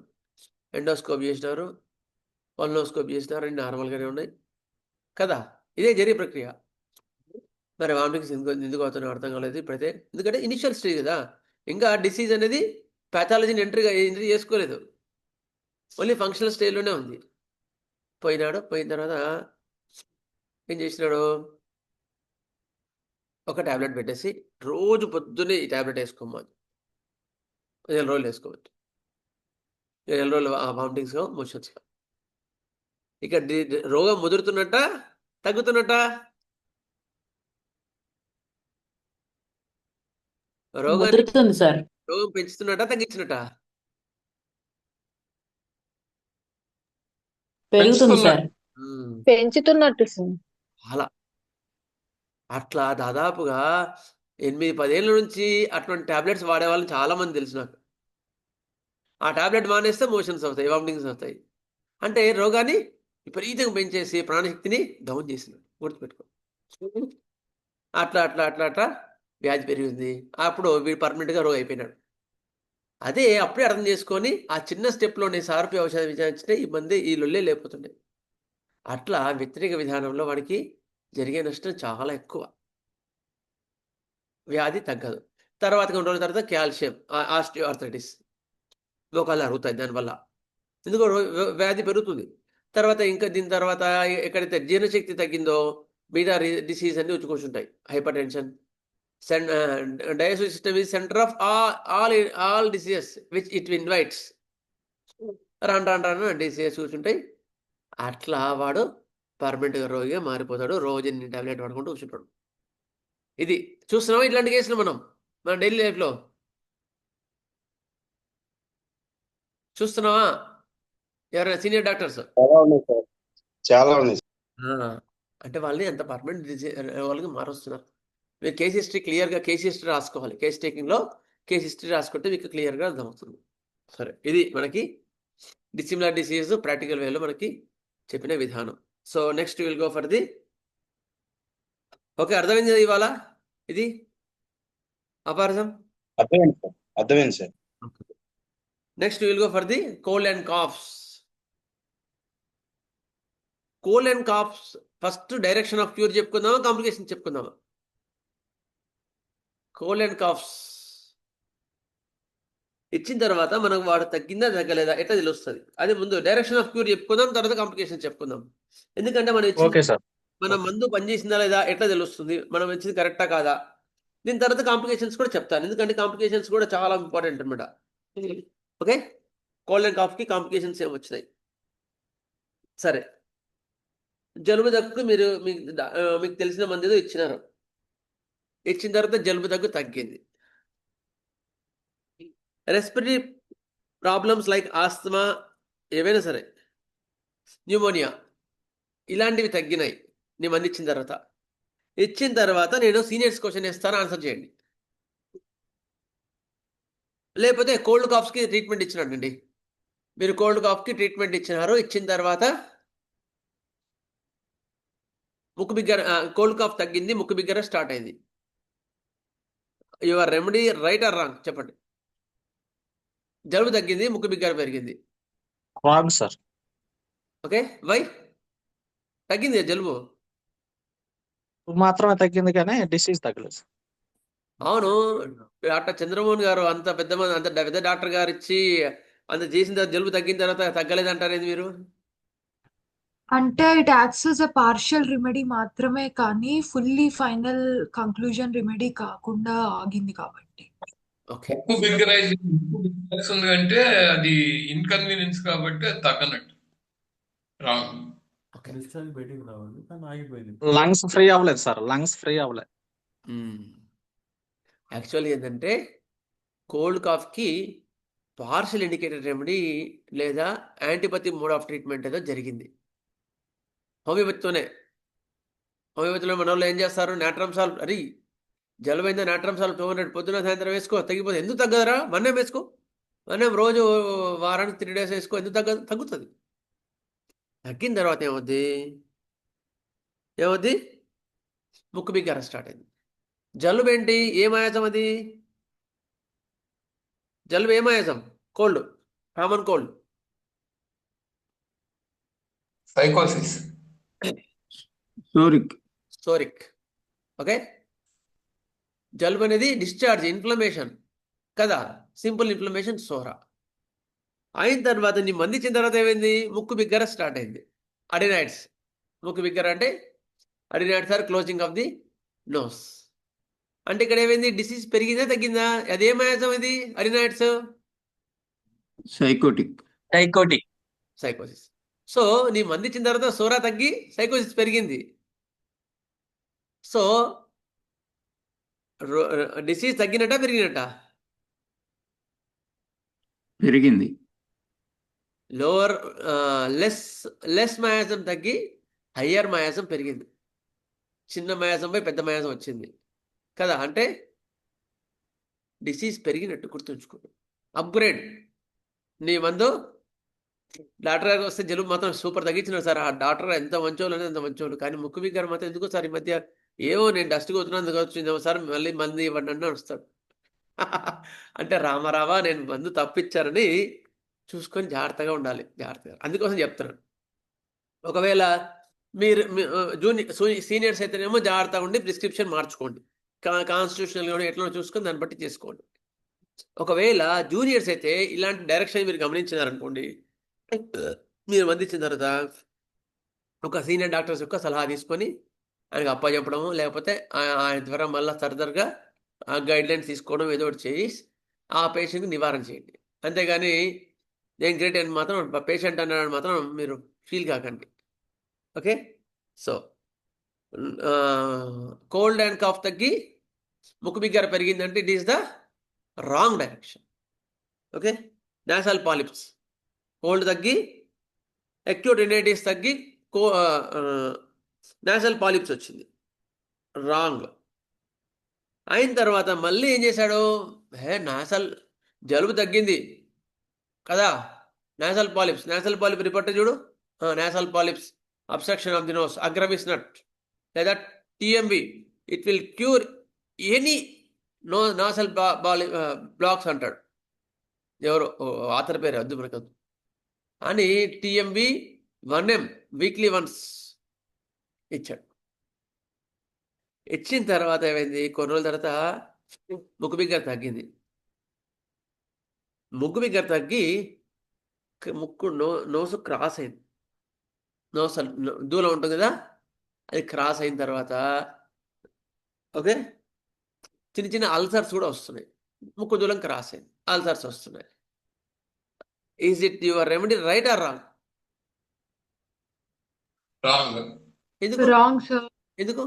ఎండోస్కోప్ చేసినారు, కొలనోస్కోప్ చేసినారు, అన్ని నార్మల్గానే ఉన్నాయి కదా. ఇదే జరిగే ప్రక్రియ. మరి వామిటింగ్స్ ఎందుకు అవుతున్నాయో అర్థం కాలేదు ఇప్పుడైతే. ఎందుకంటే ఇనిషియల్ స్టేజ్ కదా, ఇంకా డిసీజ్ అనేది ప్యాథాలజీని ఎంట్రీ చేసుకోలేదు, ఓన్లీ ఫంక్షనల్ స్టేజ్లోనే ఉంది. పోయినాడు. పోయిన తర్వాత ఏం చేసినాడు? ఒక ట్యాబ్లెట్ పెట్టేసి రోజు పొద్దున్నే ఈ ట్యాబ్లెట్ వేసుకోమని 10 రోజులు వేసుకోవచ్చు. 10 రోజులు వామిటింగ్స్ మోషన్స్. ఇక రోగం ముదురుతున్నట్ట తగ్గుతున్నట్ట? రోగం ముదురుతుంది సార్. రోగం పెంచుతున్నట్ట తగ్గించినట్ట? పెరుగుతుంది సార్. పెంచుతున్నట్టు సార్. అలా అట్లా దాదాపుగా 8-10 ఏళ్ళ నుంచి అటువంటి టాబ్లెట్స్ వాడే వాళ్ళని చాలా మంది తెలుసు నాకు. ఆ టాబ్లెట్ మానేస్తే మోషన్స్ అవుతాయి, వామిటింగ్స్ అవుతాయి. అంటే రోగాన్ని విపరీతంగా పెంచేసి ప్రాణశక్తిని డౌన్ చేసినాడు. గుర్తుపెట్టుకో. అట్లా అట్లా అట్లా అట్లా వ్యాధి పెరిగింది. అప్పుడు వీడు పర్మనెంట్గా రోగి అయిపోయినాడు. అదే అప్పుడే అర్థం చేసుకొని ఆ చిన్న స్టెప్లోనే సారూప్య ఔషధం విచారించితే ఈ మంది ఈ లొల్లే లేకపోతుండే. అట్లా వ్యతిరేక విధానంలో వాడికి జరిగే నష్టం చాలా ఎక్కువ, వ్యాధి తగ్గదు. తర్వాత కొన్ని రోజుల తర్వాత కాల్షియం, ఆస్టియో ఆర్థరైటిస్, మోకాళ్ళు అరుగుతాయి దానివల్ల, ఎందుకో వ్యాధి పెరుగుతుంది. తర్వాత ఇంకా దీని తర్వాత ఎక్కడైతే జీర్ణశక్తి తగ్గిందో మిగతా డిసీజ్ అన్ని వచ్చుకొచ్చుంటాయి. Hypertension, diabetes system is centre of all diseases which it invites. రాను డిసీజెస్ కూర్చుంటాయి. అట్లా వాడు పర్మనెంట్గా రోగిగా మారిపోతాడు. రోజు ఎన్ని టాబ్లెట్ వాడుకుంటూ కూర్చుంటాడు. ఇది చూస్తున్నావా ఇట్లాంటి కేసులు మన డైలీ లైఫ్లో చూస్తున్నావా? ఎవరైనా సీనియర్ డాక్టర్స్ చాలా ఉన్నాయి సార్, చాలా ఉన్నాయి. అంటే వాళ్ళని ఎంత పర్మనెంట్ వాళ్ళకి మారుస్తున్నారు. మీరు కేస్ హిస్టరీ క్లియర్గా కేస్ హిస్టరీ రాసుకోవాలి. కేస్ టేకింగ్లో కేస్ హిస్టరీ రాసుకుంటే మీకు క్లియర్గా అర్థమవుతుంది. సరే, ఇది మనకి డిసిమిలర్ డిసీజ్ ప్రాక్టికల్ వేలో మనకి చెప్పిన విధానం. So next will go for the, okay, అర్థమైంది కదా ఇవాళ ఇది అపార్థం? అర్థమైంది sir. Next will go for the cold and coughs. Cold and coughs first direction of cure చెప్పుకుందామా, కాంప్లికేషన్ చెప్పుకుందామా? కోల్డ్ అండ్ కాఫ్స్ ఇచ్చిన తర్వాత మనకు వాడు తగ్గిందా తగ్గలేదా ఎట్లా తెలుస్తుంది? అది ముందు డైరెక్షన్ ఆఫ్ క్యూర్ చెప్పుకుందాం, తర్వాత కాంప్లికేషన్ చెప్పుకుందాం. ఎందుకంటే మన మందు పనిచేసిందా లేదా ఎట్లా తెలుస్తుంది, మనం ఇచ్చింది కరెక్టా కాదా? దీని తర్వాత కాంప్లికేషన్స్ కూడా చెప్తాను, ఎందుకంటే కాంప్లికేషన్స్ కూడా చాలా ఇంపార్టెంట్ అనమాట. ఓకే, కోల్డ్ అండ్ కాఫ్కి కాంప్లికేషన్స్ ఏమి వచ్చినాయి? సరే, జలుబు దగ్గు మీకు తెలిసిన మంది ఏదో ఇచ్చినారు. ఇచ్చిన తర్వాత జలుబు దగ్గు తగ్గింది. రెస్పిరేటరీ ప్రాబ్లమ్స్ లైక్ ఆస్తమా, ఏవైనా సరే, న్యూమోనియా, ఇలాంటివి తగ్గినాయి నీ మంది ఇచ్చిన తర్వాత. ఇచ్చిన తర్వాత నేను సీనియర్స్ క్వశ్చన్ ఇస్తాను, ఆన్సర్ చేయండి. లేకపోతే కోల్డ్ కాఫ్స్కి ట్రీట్మెంట్ ఇచ్చినాడండి, మీరు కోల్డ్ కాఫ్కి ట్రీట్మెంట్ ఇచ్చినారు. ఇచ్చిన తర్వాత ముక్కు బిగ్గర, కోల్డ్ కాఫ్ తగ్గింది, ముక్కు బిగ్గర స్టార్ట్ అయింది. Your remedy right or wrong చెప్పండి. జలుబు తగ్గింది, ముక్కు బిగ్గర పెరిగింది. Wrong sir. Okay, why? తగ్గింది జలుబు మాత్రమే తగ్గింది కానీ డిసీజ్ తగ్గలేదు. అవును, డాక్టర్ చంద్రమోహన్ గారు అంత పెద్ద డాక్టర్ గారు ఇచ్చి అంత చేసిన తర్వాత జలుబు తగ్గిన తర్వాత తగ్గలేదు అంటారేది మీరు? అంటే it acts as a partial remedy మాత్రమే, కానీ ఫుల్లీ ఫైనల్ కంక్లూజన్ రెమెడీ కాకుండా ఆగింది కాబట్టి. ఓకే, ముక్కు బిగ్గరైజ్ అంటే అది ఇన్కన్వీనియన్స్ కాబట్టి అది తగ్గనట్టు. రాంగ్. బయటికి రావాలి కానీ ఆగిపోయింది. లంగ్స్ ఫ్రీ అవ్వలేదు సార్, లంగ్స్ ఫ్రీ అవ్వలేదు. యాక్చువల్లీ ఏంటంటే కోల్డ్ కాఫ్కి పార్షియల్ ఇండికేటెడ్ రెమెడీ లేదా యాంటీపతి మోడ్ ఆఫ్ ట్రీట్మెంట్ ఏదో జరిగింది హోమియోపతితోనే. హోమియోపతిలో మన వాళ్ళు ఏం చేస్తారు, నాట్రమ్సాల్, అది జలుబైందా నాట్రమ్సాల్ 200 పొద్దున సాయంత్రం వేసుకో తగ్గిపోతుంది. ఎందుకు తగ్గదురా, మన్నేం వేసుకో, మన్నేం రోజు వారానికి 3 days వేసుకో, ఎందుకు తగ్గుతుంది. తగ్గిన తర్వాత ఏమవుద్ది ముక్కు బిగ్గర స్టార్ట్ అయింది. జలుబు ఏంటి, ఏమాయాసం అది, జలుబు ఏమాయాసం, cold, common cold, sycosis. Psoric. Okay, జలుబు అనేది డిశ్చార్జ్, ఇన్ఫ్లమేషన్ కదా, సింపుల్ ఇన్ఫ్లమేషన్, సోరా. అయిన తర్వాత నీ మంది ఇచ్చిన తర్వాత ఏమైంది, ముక్కు బిగ్గర స్టార్ట్ అయింది. అడినాయిడ్స్, ముక్కు బిగ్గర అంటే adenoids are closing of the nose. అంటే ఇక్కడ ఏమైంది, డిసీజ్ పెరిగిందా తగ్గిందా, అది ఏమాయాసం, ఇది అడినాయిడ్స్, సైకోసిస్. సో నీ మంది ఇచ్చిన తర్వాత సోరా తగ్గి సైకోసిస్ పెరిగింది. సో డిసీజ్ తగ్గినట్ట పెరిగినట్ట, పెరిగింది. లోవర్ లెస్ మయాసం తగ్గి హయ్యర్ మయాసం పెరిగింది. చిన్న మయాసంపై పెద్ద మయాసం వచ్చింది కదా, అంటే డిసీజ్ పెరిగినట్టు గుర్తుంచుకో. అప్గ్రేడ్. నీ మందు డాక్టర్ గారికి వస్తే జలుబు మాత్రం సూపర్ తగ్గించినారు సార్, ఆ డాక్టర్ ఎంత మంచోళ్ళు అనేది అంత మంచోళ్ళు, కానీ ముక్కు బిగ్గర మాత్రం ఎందుకో సార్ ఈ మధ్య ఏమో నేను డస్ట్ కొడుతున్నందుకు వచ్చిందేమో సార్, మళ్ళీ మందు ఇవ్వండి అని వస్తాడు. అంటే రామారావా నేను మందు తప్పించారని చూసుకొని జాగ్రత్తగా ఉండాలి, జాగ్రత్తగా. అందుకోసం చెప్తున్నాను. ఒకవేళ మీరు సీనియర్స్ అయితేనేమో జాగ్రత్తగా ఉండి ప్రిస్క్రిప్షన్ మార్చుకోండి, కాన్స్టిట్యూషనల్గా ఎట్లా చూసుకొని దాన్ని బట్టి చేసుకోండి. ఒకవేళ జూనియర్స్ అయితే ఇలాంటి డైరెక్షన్ మీరు గమనించినారనుకోండి, మీరు అందించిన తర్వాత ఒక సీనియర్ డాక్టర్స్ యొక్క సలహా తీసుకొని ఆయనకు అప్పచెప్పడము, లేకపోతే ఆయన ద్వారా మళ్ళీ ఫర్దర్గా గైడ్లైన్స్ తీసుకోవడం, ఏదో ఒకటి చేసి ఆ పేషెంట్కి నివారణ చేయండి. అంతేగాని నేను గ్రేట్ అని మాత్రం పేషెంట్ అన్నాడని మాత్రం మీరు ఫీల్ కాకండి. Okay, so cold and cough తగ్గి ముక్కు బిగ్గర పెరిగిందంటే it is the wrong direction. Okay, nasal polyps, cold తగ్గి అక్యూట్ రినైటిస్ తగ్గి నాసల్ పాలిప్స్ వచ్చింది, రాంగ్. అయిన తర్వాత మళ్ళీ ఏం చేశాడు, నాసల్ జలుబు తగ్గింది కదా, నాసల్ పాలిప్ రిపోర్ట్ చూడు, nasal polyps obstruction of the nose, agraphis nut లేదా TMB, it will cure any nasal blocks అంటాడు, ఎవరో ఆథర్ పేరు వద్దు మనకద్దు అని, టిఎంబి 1M వీక్లీ వన్స్ ఇచ్చాడు. ఇచ్చిన తర్వాత ఏమైంది, కొన్ని రోజుల తర్వాత ముక్కు బిగ్గర తగ్గింది. ముక్కు బిగ్గర తగ్గి నోసు క్రాస్ అయింది, నోస్ దూలం ఉంటుంది కదా, అది క్రాస్ అయిన తర్వాత ఓకే చిన్న చిన్న అల్సర్స్ కూడా వస్తున్నాయి, ముక్కు దూలం క్రాస్ అయింది, అల్సర్స్ వస్తున్నాయి. Is it your remedy right or wrong? ఎందుకు రాంగ్ సార్. ఎందుకు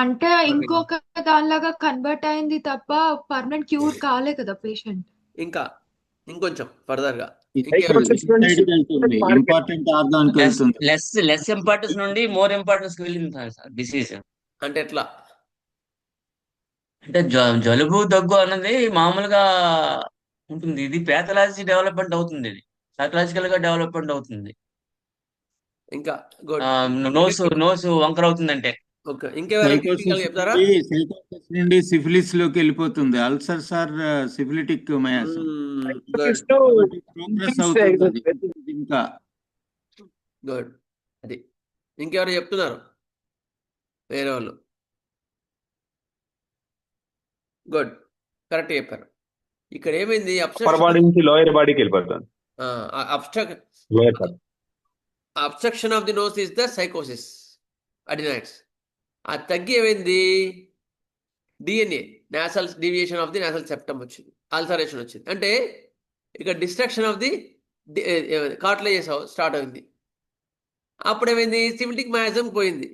అంటే ఇంకొక దానిలాగా కన్వర్ట్ అయింది తప్ప పర్మనెంట్ క్యూర్ కాలే కదా పేషెంట్. ఇంకా ఇంకొంచెం ఫర్దర్గా ఇంపార్టెంట్ ఆర్గాన్ వెళ్తుంది. లెస్ ఇంపార్టెన్స్ నుండి మోర్ ఇంపార్టెన్స్ కి వెళ్ళింది సార్ డిసీజ్. అంటే ఎట్లా అంటే జలుబు దగ్గు అన్నది మామూలుగా ఉంటుంది, ఇది ప్యాథలాజీ డెవలప్మెంట్ అవుతుంది, ఇది సైకలాజికల్ గా డెవలప్మెంట్ అవుతుంది. ఇంకా గుడ్. నోసు వంకర అవుతుందంటే ఓకే, ఇంకేమైనా చెప్తారా? సైకోసిస్ నుండి సిఫిలిస్ లోకి వెళ్ళిపోతుంది. Ulcers are syphilitic miasm. Progress అవుతుంది ఇంకా. గుడ్. అది ఇంకెవరు చెప్తున్నారు వేరే వాళ్ళు? గుడ్, కరెక్ట్ చెప్పారు. ఇక్కడ ఏమైంది, లోయర్ బాడీకి వెళ్ళిపోతాను. Obstruction of the nose is the sycosis, adenoids. ఆ తగ్గి ఏమైంది, DNA nasal deviation of the nasal septum వచ్చింది, అల్సరేషన్ వచ్చింది. అంటే ఇక destruction of the cartilages start అయింది. అప్పుడు ఏమైంది, సిఫిలిటిక్ మయాజం పోయింది.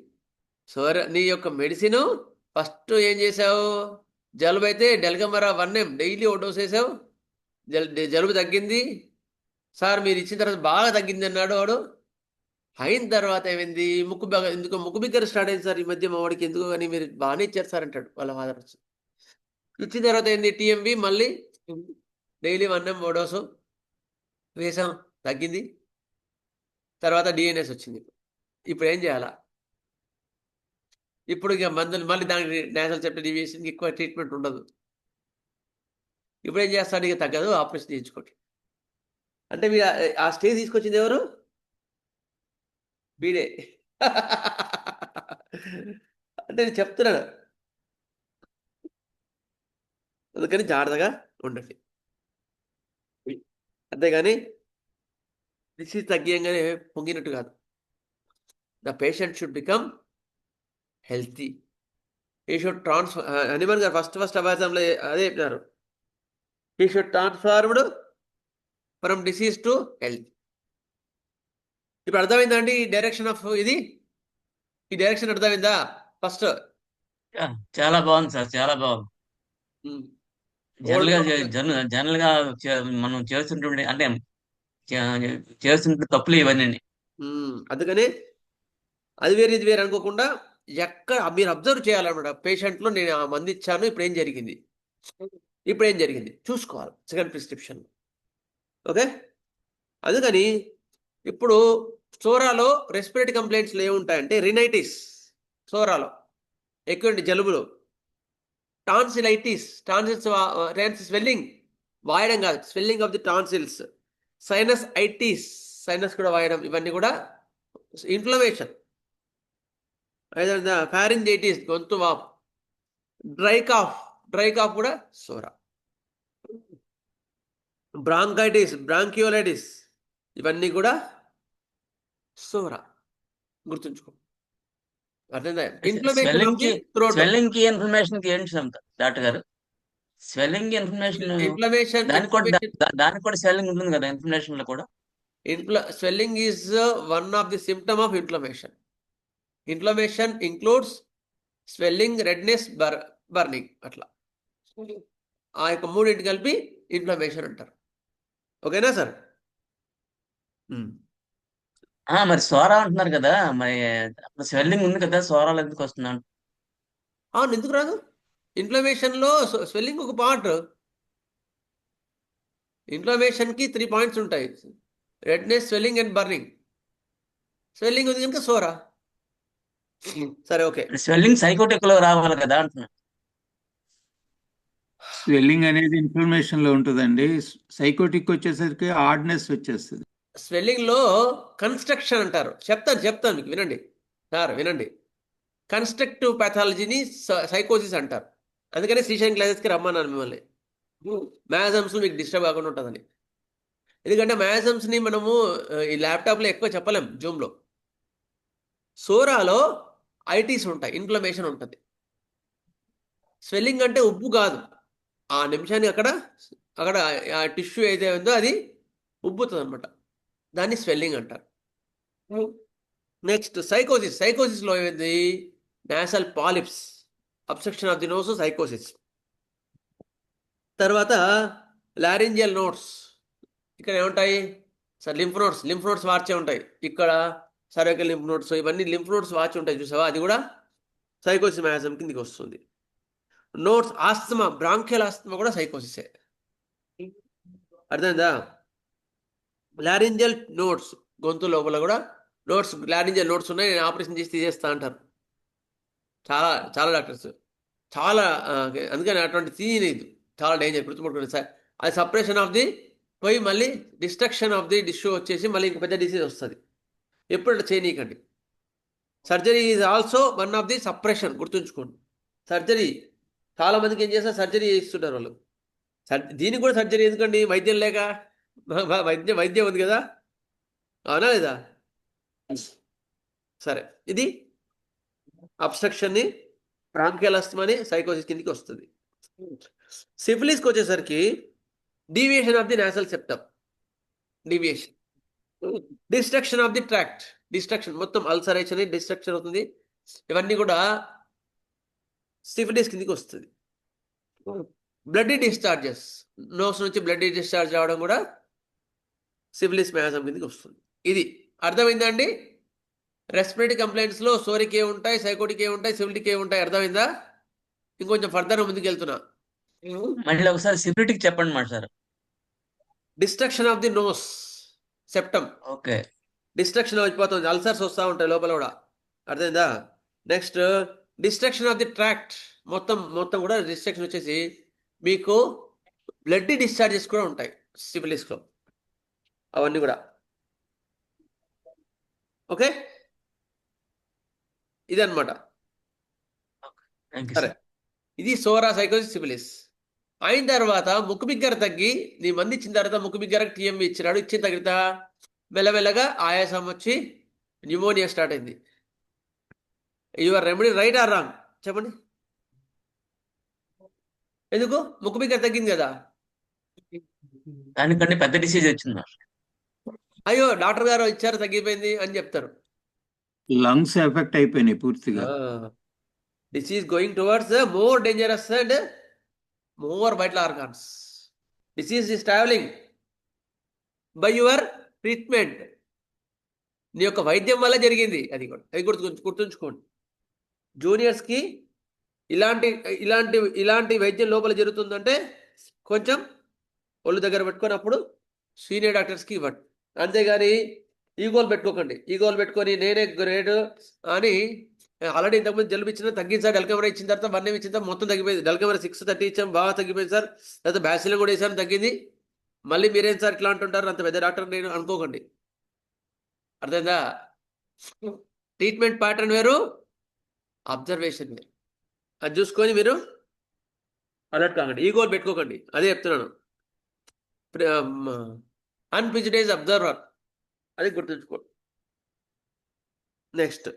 సో నీ యొక్క మెడిసిన్ ఫస్ట్ ఏం చేసావు, జలుబు అయితే డెల్గమరా 1M డైలీ ఓ డోస్ వేసావు, జలుబు తగ్గింది సార్, మీరు ఇచ్చిన తర్వాత బాగా తగ్గింది అన్నాడు వాడు. అయిన తర్వాత ఏమైంది, ముక్కు బాగా ఎందుకో ముక్కు బిగ్గర స్టార్ట్ అయింది సార్ ఈ మధ్య మా వాడికి, ఎందుకో కానీ మీరు బాగానే ఇచ్చారు సార్ అంటాడు వాళ్ళ ఫాదర్ వచ్చి. ఇచ్చిన తర్వాత ఏంది, టీఎంబి మళ్ళీ డైలీ 1 mg డోసు వేసాం, తగ్గింది. తర్వాత డిఎన్ఎస్ వచ్చింది. ఇప్పుడు ఏం చేయాలా? ఇప్పుడు ఇక మందులు మళ్ళీ దానికి నేషనల్ సెప్టల్ డీవియేషన్కి ఎక్కువ ట్రీట్మెంట్ ఉండదు. ఇప్పుడు ఏం చేస్తాడు, ఇక తగ్గదు, ఆపరేషన్ చేయించుకోండి అంటే మీరు ఆ స్టేజ్ తీసుకొచ్చింది ఎవరు? వీడే. అంటే నేను చెప్తున్నాను, అందుకని జాగ్రత్తగా ఉండండి. అంతేగాని డిసీజ్ తగ్గియంగానే పొంగినట్టు కాదు. The patient should become healthy. ఈ షుడ్ ట్రాన్స్ఫర్, హనుమాన్ గారు ఫస్ట్ అభ్యాసంలో అదే చెప్పినారు, ఈ should transformed from disease to health. ఇప్పుడు అర్థమైందా అండి ఈ డైరెక్షన్ ఆఫ్ ఇది? ఈ డైరెక్షన్ అర్థమైందా? ఫస్ట్ చాలా బాగుంది సార్, చాలా బాగుంది. జనరల్ గా మనం చేస్తుంటుండే అంటే చేస్తుంటే తప్పులు ఇవన్నీ. అందుకని అది వేరు ఇది వేరు అనుకోకుండా ఎక్కడ మీరు అబ్జర్వ్ చేయాలన్నమాట. పేషెంట్లో నేను ఆ మంది ఇచ్చాను, ఇప్పుడు ఏం జరిగింది, ఇప్పుడు ఏం జరిగింది చూసుకోవాలి సెకండ్ ప్రిస్క్రిప్షన్. ఓకే, అందుకని ఇప్పుడు సోరాలో రెస్పిరేటరీ కంప్లైంట్స్లో ఏముంటాయంటే రినైటిస్, సోరాలో ఎక్కువ జలుబులు, టాన్సిలైటిస్, టాన్సిల్స్ స్వెల్లింగ్, వాయడం కాదు, swelling of the tonsils, sinus ఐటిస్, sinus కూడా వాయడం, ఇవన్నీ కూడా ఇన్ఫ్లమేషన్. ఫారింజైటిస్, గొంతు వాపు, డ్రై కాఫ్ కూడా సోరా, బ్రాంకైటిస్, బ్రాంకియోలైటిస్, ఇవన్నీ కూడా సోరా. గుర్తుంచుకో, అర్థమైందా? స్వెల్లింగ్ కి ఇన్ఫర్మేషన్ కి ఏంటి డాక్టర్ గారు? స్వెల్లింగ్ ఇన్ఫర్మేషన్, దానికి కూడా స్వెల్లింగ్ ఉంటుంది కదా ఇన్ఫర్మేషన్ లో కూడా. Swelling is one of the symptom of inflammation. Inflammation includes swelling, redness, burning, అట్లా ఆ యొక్క మూడింటి కలిపి ఇన్ఫ్లమేషన్ అంటారు. ఓకేనా సార్? మరి సోరా అంటున్నారు కదా, మరి స్వెల్లింగ్ ఉంది కదా, సోరాలు ఎందుకు వస్తున్నాను? అవును, ఎందుకు రాదు? ఇన్ఫ్లమేషన్లో స్వెల్లింగ్ ఒక పార్ట్. ఇన్ఫ్లమేషన్కి 3 పాయింట్స్ ఉంటాయి: redness, swelling and burning. Swelling ఉంది కనుక సోరా. సరే, ఓకే. స్వెల్లింగ్ సైకోటిక్ లో రావాలి కదా అంటున్నా. స్వెల్లింగ్ అనేది ఇన్ఫ్లమేషన్ లో ఉంటుందండి. సైకోటిక్ వచ్చేసరికి హార్డ్నెస్ వచ్చేస్తుంది. స్వెల్లింగ్ లో కన్స్ట్రక్షన్ అంటారు. చెప్తాను మీకు, వినండి సార్, వినండి. కన్స్ట్రక్టివ్ పాథాలజీని సైకోసిస్ అంటారు. అందుకనే శ్రీశైలం క్లాసెస్కి రమ్మన్నాను మిమ్మల్ని, మ్యాథమ్స్ మీకు డిస్టర్బ్ కాకుండా ఉంటుందని. ఎందుకంటే మ్యాథమ్స్ని మనము ఈ ల్యాప్టాప్లో ఎక్కువ చెప్పలేం, జూమ్లో. సోరాలో ఐటీస్ ఉంటాయి, ఇన్ఫ్లమేషన్ ఉంటుంది. స్వెల్లింగ్ అంటే ఉబ్బు కాదు, ఆ నిమిషానికి అక్కడ ఆ టిష్యూ ఏదైతే ఉందో అది ఉబ్బుతుంది అనమాట, దాన్ని స్వెల్లింగ్ అంటారు. నెక్స్ట్ సైకోసిస్లో ఏమైంది, nasal polyps, obstruction of the nose, sycosis. తర్వాత లారింజియల్ నోట్స్, ఇక్కడ ఏముంటాయి సార్, లింఫ్ నోట్స్ వార్చే ఉంటాయి. ఇక్కడ సర్వైకల్ లింఫ్ నోట్స్, ఇవన్నీ లింఫ్ నోట్స్ వార్చి ఉంటాయి, చూసావా? అది కూడా సైకోసిస్ మ్యాజం కిందకి వస్తుంది. నోట్స్, ఆస్తమా, బ్రాంకియల్ ఆస్తమా కూడా సైకోసిసే. అర్థమైందా? లారింజియల్ నోట్స్, గొంతు లోపల కూడా నోట్స్, లారింజియల్ నోట్స్ ఉన్నాయి, నేను ఆపరేషన్ చేసి తీసేస్తా అంటారు చాలా డాక్టర్స్. చాలా అందుకని అటువంటి తీయలేదు, చాలా డేంజర్, గుర్తుపట్టుకోండి సార్. అది సపరేషన్ ఆఫ్ ది పోయి మళ్ళీ డిస్ట్రక్షన్ ఆఫ్ ది డిష్యూ వచ్చేసి మళ్ళీ ఇంక పెద్ద డిసీజ్ వస్తుంది. ఎప్పుడు అట్లా చేయనీయకండి. Surgery is also one of the suppression, గుర్తుంచుకోండి. సర్జరీ చాలా మందికి ఏం చేస్తారు, సర్జరీ చేస్తుంటారు వాళ్ళు. దీనికి కూడా సర్జరీ ఎందుకండి? వైద్యం లేక, వైద్యం ఉంది కదా, అవునా లేదా? సరే, ఇది అబ్స్ట్రక్షన్ని, బ్రాంకియల్ ఆస్తమాని సైకోసిస్ కిందకి వస్తుంది. సిఫిలిస్కి వచ్చేసరికి deviation of the nasal septum, deviation, destruction of the tract, destruction, మొత్తం అల్సరేషన్, డిస్ట్రక్షన్ అవుతుంది. ఇవన్నీ కూడా సిఫిలిస్ కిందకి వస్తుంది. బ్లడ్ డిశ్చార్జెస్, నోస్ నుంచి బ్లడ్ డిశ్చార్జ్ రావడం కూడా సిఫిలిస్ మ్యాజమ్ కిందకి వస్తుంది. ఇది అర్థమైందా అండి? రెస్పిరేటరీ కంప్లైంట్స్లో సోరిక్ ఏ ఉంటాయి, సైకోటిక్ ఏ ఉంటాయి, సిఫిలిటిక్ ఏ ఉంటాయి. అర్థమైందా? ఇంకొంచెం ఫర్దర్ ముందుకు వెళ్తున్నా. మళ్ళీ ఒకసారి సిఫిలిటిక్ చెప్పండి మాట sir. Destruction of the nose septum, okay. Destruction అయిపోతుంది, అల్సర్స్ వస్తూ ఉంటాయి లోపల కూడా. అర్థమైందా? Next destruction of the tract, మొత్తం కూడా డిస్ట్రక్షన్ వచ్చేసి మీకు బ్లడ్ డిశ్చార్జెస్ కూడా ఉంటాయి సిఫిలిస్లో, అవన్నీ కూడా. ఓకే, ఇదన్నమాట. థ్యాంక్ యూ సరే, సార్. ఇది సోరా సైకోసిస్ సిఫిలిస్. అయిన తర్వాత ముక్కు బిగ్గర తగ్గి, నీ మంది ఇచ్చిన తర్వాత ముక్కు బిగ్గరకు టీఎంవి ఇచ్చినాడు. ఇచ్చిన తర్వాత మెల్లమెల్లగా ఆయాసం వచ్చి న్యూమోనియా స్టార్ట్ అయింది. Your remedy right or wrong చెప్పండి. ఎందుకు? ముక్కు బిగ్గర తగ్గింది కదా. దానికంటే పెద్ద డిసీజ్ వచ్చింది. అయ్యో డాక్టర్ గారు ఇచ్చారు తగ్గిపోయింది అని చెప్తారు. లంగ్స్ ఎఫెక్ట్ అయిపోయినాయి పూర్తిగా. This is going towards more dangerous and more vital organs. Disease is travelling by your treatment. నీ యొక్క వైద్యం వల్ల జరిగింది. అది గుర్తుంచుకోండి. జూనియర్స్కి ఇలాంటి వైద్యం లోపల జరుగుతుందంటే కొంచెం ఒళ్ళు దగ్గర పెట్టుకొని అప్పుడు సీనియర్ డాక్టర్స్కి ఇవ్వండి. అంతేగాని ఈగోలు పెట్టుకోకండి. ఈగోలు పెట్టుకొని నేనే గ్రేడ్ అని, ఆల్రెడీ ఇంతకుముందు జలుబు ఇచ్చిన తగ్గింది సార్, డెల్కెమెరా ఇచ్చిన తర్వాత 1 ఇచ్చిన తర్వాత మొత్తం తగ్గిపోయింది. డెల్కెమెరా 630 ఇచ్చాం, బాగా తగ్గిపోయింది సార్. లేకపోతే బ్యాసిలిన్ కూడా వేసాను తగ్గింది. మళ్ళీ మీరేం సార్ ఇట్లా అంటుంటారు, అంత పెద్ద డాక్టర్ నేను అనుకోకండి. అర్థమైందా? ట్రీట్మెంట్ ప్యాటర్న్ వేరు, అబ్జర్వేషన్ వేరు. అది చూసుకొని మీరు అలర్ట్ కాకండి, ఈగోలు పెట్టుకోకండి. అదే చెప్తున్నాను. అన్ప్రిజుడైజ్డ్ అబ్జర్వర్, అది గుర్తుంచుకోండి. నెక్స్ట్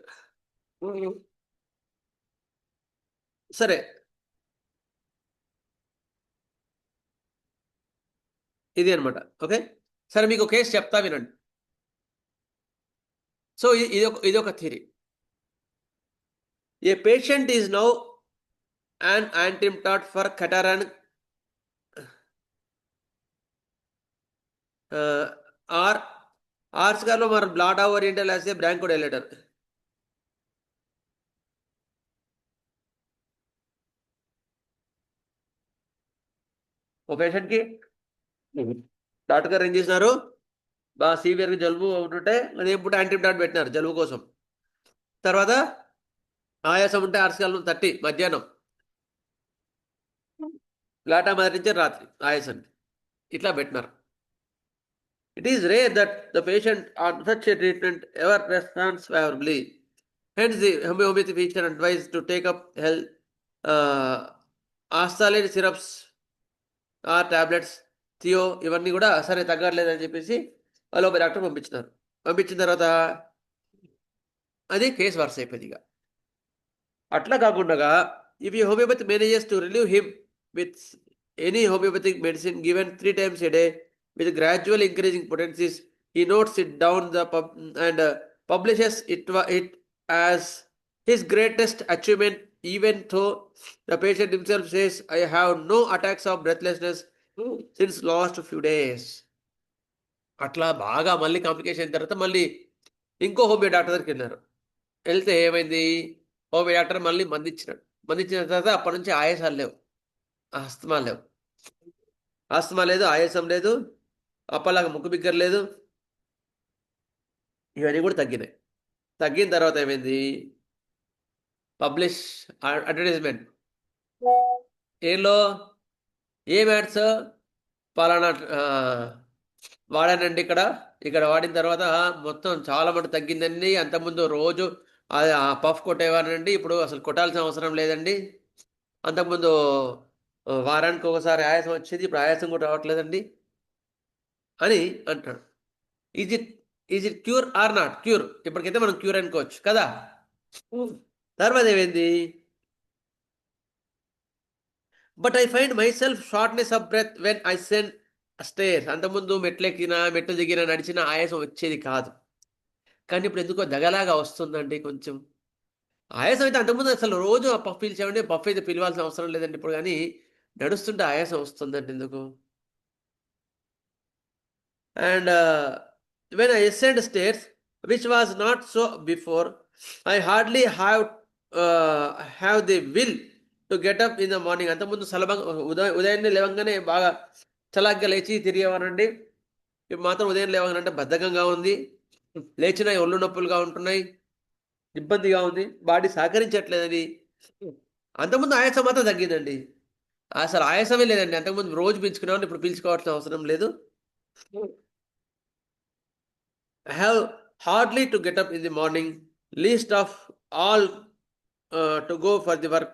సరే, ఇది అనమాట. ఓకే, సరే మీకు కేసు చెప్తా వినండి. సో ఇది ఒక theory. A patient is now an antidote for catarrh or ఆర్స్గార్లో మరి బ్లాడా ఓరియంటల్ యాసే బ్రాంకోడైలేటర్. ఓ పేషెంట్కి డాక్టర్ గారు ఏం చేసినారు, బాగా సీవియర్గా జలుబు ఉంటుంటే అదేం పూట యాంటీబయాటిక్ పెట్టినారు జలుబు కోసం. తర్వాత ఆయాసం ఉంటే ఆర్స్గార్లో 30 మధ్యాహ్నం, లాటా మొదటి రాత్రి ఆయాసాన్ని ఇట్లా పెట్టినారు. It is rare that the patient on such a treatment ever response favourably. Hence the homeopathy feature advise to take up health Asthalin syrups or tablets, theo, ఇవన్నీ కూడా సరే తగ్గట్లేదని చెప్పేసి అలోపతి డాక్టర్ పంపించినారు. పంపించిన తర్వాత అది కేసు వర్స్ అయిపోయింది. ఇక అట్లా కాకుండా if you homeopathy manages to relieve him with any homeopathic medicine given 3 times a day with gradual increasing potencies, he notes it down and publishes it as his greatest achievement, even though the patient himself says, I have no attacks of breathlessness since last few days. అట్లా బాగా మళ్ళీ complication అయిన తర్వాత మళ్ళీ ఇంకో homeo doctor దగ్గరికి వెళ్ళారు. వెళ్తే ఏమైంది, హోమియో డాక్టర్ మళ్ళీ మందిచ్చినాడు. మందిచ్చిన తర్వాత అప్పటి నుంచి ఆయాసాలు లేవు, ఆస్తమా లేవు, ఆస్తమా లేదు, ఆయాసం లేదు, అప్పలాగా ముక్కు బిగ్గర లేదు, ఇవన్నీ కూడా తగ్గినాయి. తగ్గిన తర్వాత ఏమైంది, పబ్లిష్ అడ్వర్టైజ్మెంట్. ఏంలో ఏం యాడ్స్, పలానా వాడానండి ఇక్కడ వాడిన తర్వాత మొత్తం చాలా మటు తగ్గిందండి. అంతకుముందు రోజు పఫ్ కొట్టేవానండి, ఇప్పుడు అసలు కొట్టాల్సిన అవసరం లేదండి. అంతకుముందు వారానికి ఒకసారి ఆయాసం వచ్చేది, ఇప్పుడు ఆయాసం కూడా రావట్లేదండి అని అంటాడు. Is it cure or not cure? ఇప్పటికైతే మనం క్యూర్ అనుకోవచ్చు కదా. తర్వాత ఏమైంది, but I find myself shortness of breath when I send stairs. అంతకుముందు మెట్లు దిగిన నడిచిన ఆయాసం వచ్చేది కాదు, కానీ ఇప్పుడు ఎందుకో దగలాగా వస్తుందండి కొంచెం. ఆయాసం అయితే అంతకుముందు అసలు రోజు పఫ్ పీల్చామండి, పఫ్ అయితే పిలవాల్సిన అవసరం లేదండి ఇప్పుడు. కానీ నడుస్తుంటే ఆయాసం వస్తుందండి ఎందుకు? And when I ascend stairs, which was not so before, I hardly have the will to get up in the morning. అంతకుముందు ఉదయాన్నే లేవగానే బాగా చలాగ్గా లేచి తిరిగేవానండి. ఇప్పుడు మాత్రం ఉదయం లేవగానంటే బద్ధకంగా ఉంది, లేచిన ఒళ్ళు నొప్పులుగా ఉంటున్నాయి, ఇబ్బందిగా ఉంది, బాడీ సహకరించట్లేదని. అంతకుముందు ఆయాసం మాత్రం తగ్గిందండి. అసలు ఆయాసమే లేదండి. అంతకుముందు రోజు పీల్చుకునేవాడిని, ఇప్పుడు పీల్చుకోవాల్సిన అవసరం లేదు. I have hardly to get up in the morning, least of all to go for the work.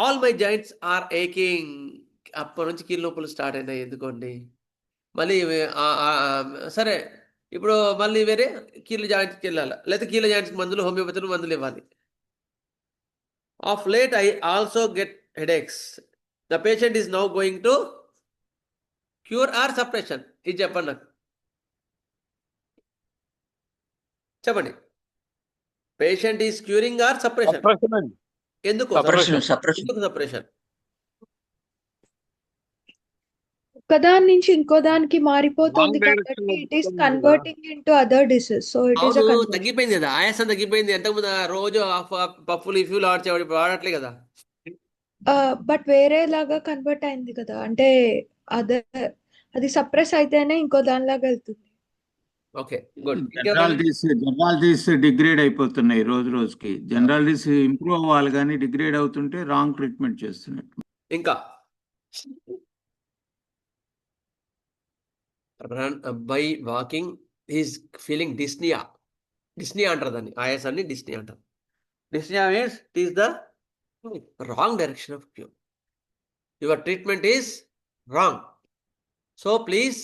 All my joints are aching. అప్పటి నుంచి కీళ్ళ నొప్పులు స్టార్ట్ అయినాయి ఎందుకోండి. మళ్ళీ సరే ఇప్పుడు మళ్ళీ వేరే కీళ్ళ జాయింట్స్కి వెళ్ళాలి, లేకపోతే కీళ్ళ జాయింట్స్కి మందులు, హోమియోపతిలో మందులు ఇవ్వాలి. Of late I also get headaches. The patient is now going to cure or suppression? ఇది చెప్పండి నాకు, చెప్పండి. Patient is curing or suppression? ఎందుకు సప్రెషన్? ఒకదాని నుంచి ఇంకో దానికి మారిపోతుంది కాబట్టి it is converting into other disease. So it is తగ్గిపోయింది కదా, ఆయాసం తగ్గిపోయింది. ఎంతకుముందు రోజు పప్పులు ఇఫ్యూలు ఆడ్చేవాడు, ఇప్పుడు ఆడట్లే కదా. బట్ వేరే లాగా కన్వర్ట్ అయింది కదా, అంటే అది సప్రెస్ అయితేనే ఇంకో దానిలాగా వెళ్తుంది. Okay, good. జనరాలిటీస్ డిగ్రేడ్ అయిపోతున్నాయి రోజు రోజుకి. జనరాలిటీస్ ఇంప్రూవ్ అవ్వాలి కానీ డిగ్రేడ్ అవుతుంటే రాంగ్ ట్రీట్మెంట్ చేస్తున్నట్టు. ఇంకా by walking is feeling dyspnoea అంటారు దాన్ని, ఆయాసాన్ని డిస్నియా అంటారు. Dyspnoea means it is the wrong direction of cure. Your treatment is wrong. So please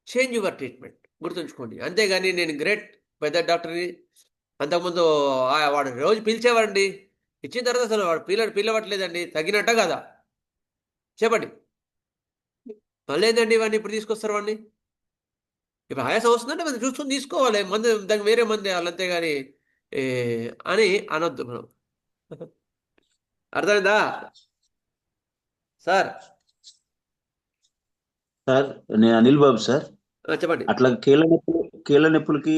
change your treatment, గుర్తుంచుకోండి. అంతేగాని నేను గ్రేట్ పెద్ద డాక్టర్ని, అంతకుముందు వాడు రోజు పిలిచేవాడండి, ఇచ్చిన తర్వాత అసలు వాడు పిలవట్లేదండి, తగినట్ట కదా చెప్పండి. మళ్ళీ ఏంటండి ఇవన్నీ ఇప్పుడు తీసుకొస్తారు వాడిని? ఇప్పుడు ఆయాసం వస్తుందంటే మనం చూసుకొని తీసుకోవాలి మందు, దానికి వేరే మంది వేయాలి, అంతేగాని అని అనొద్దు మనం. అర్థమైందా సార్? సార్ నేను అనిల్ బాబు సార్. చెప్పండి. అట్లా కీళ్ళ నొప్పులకి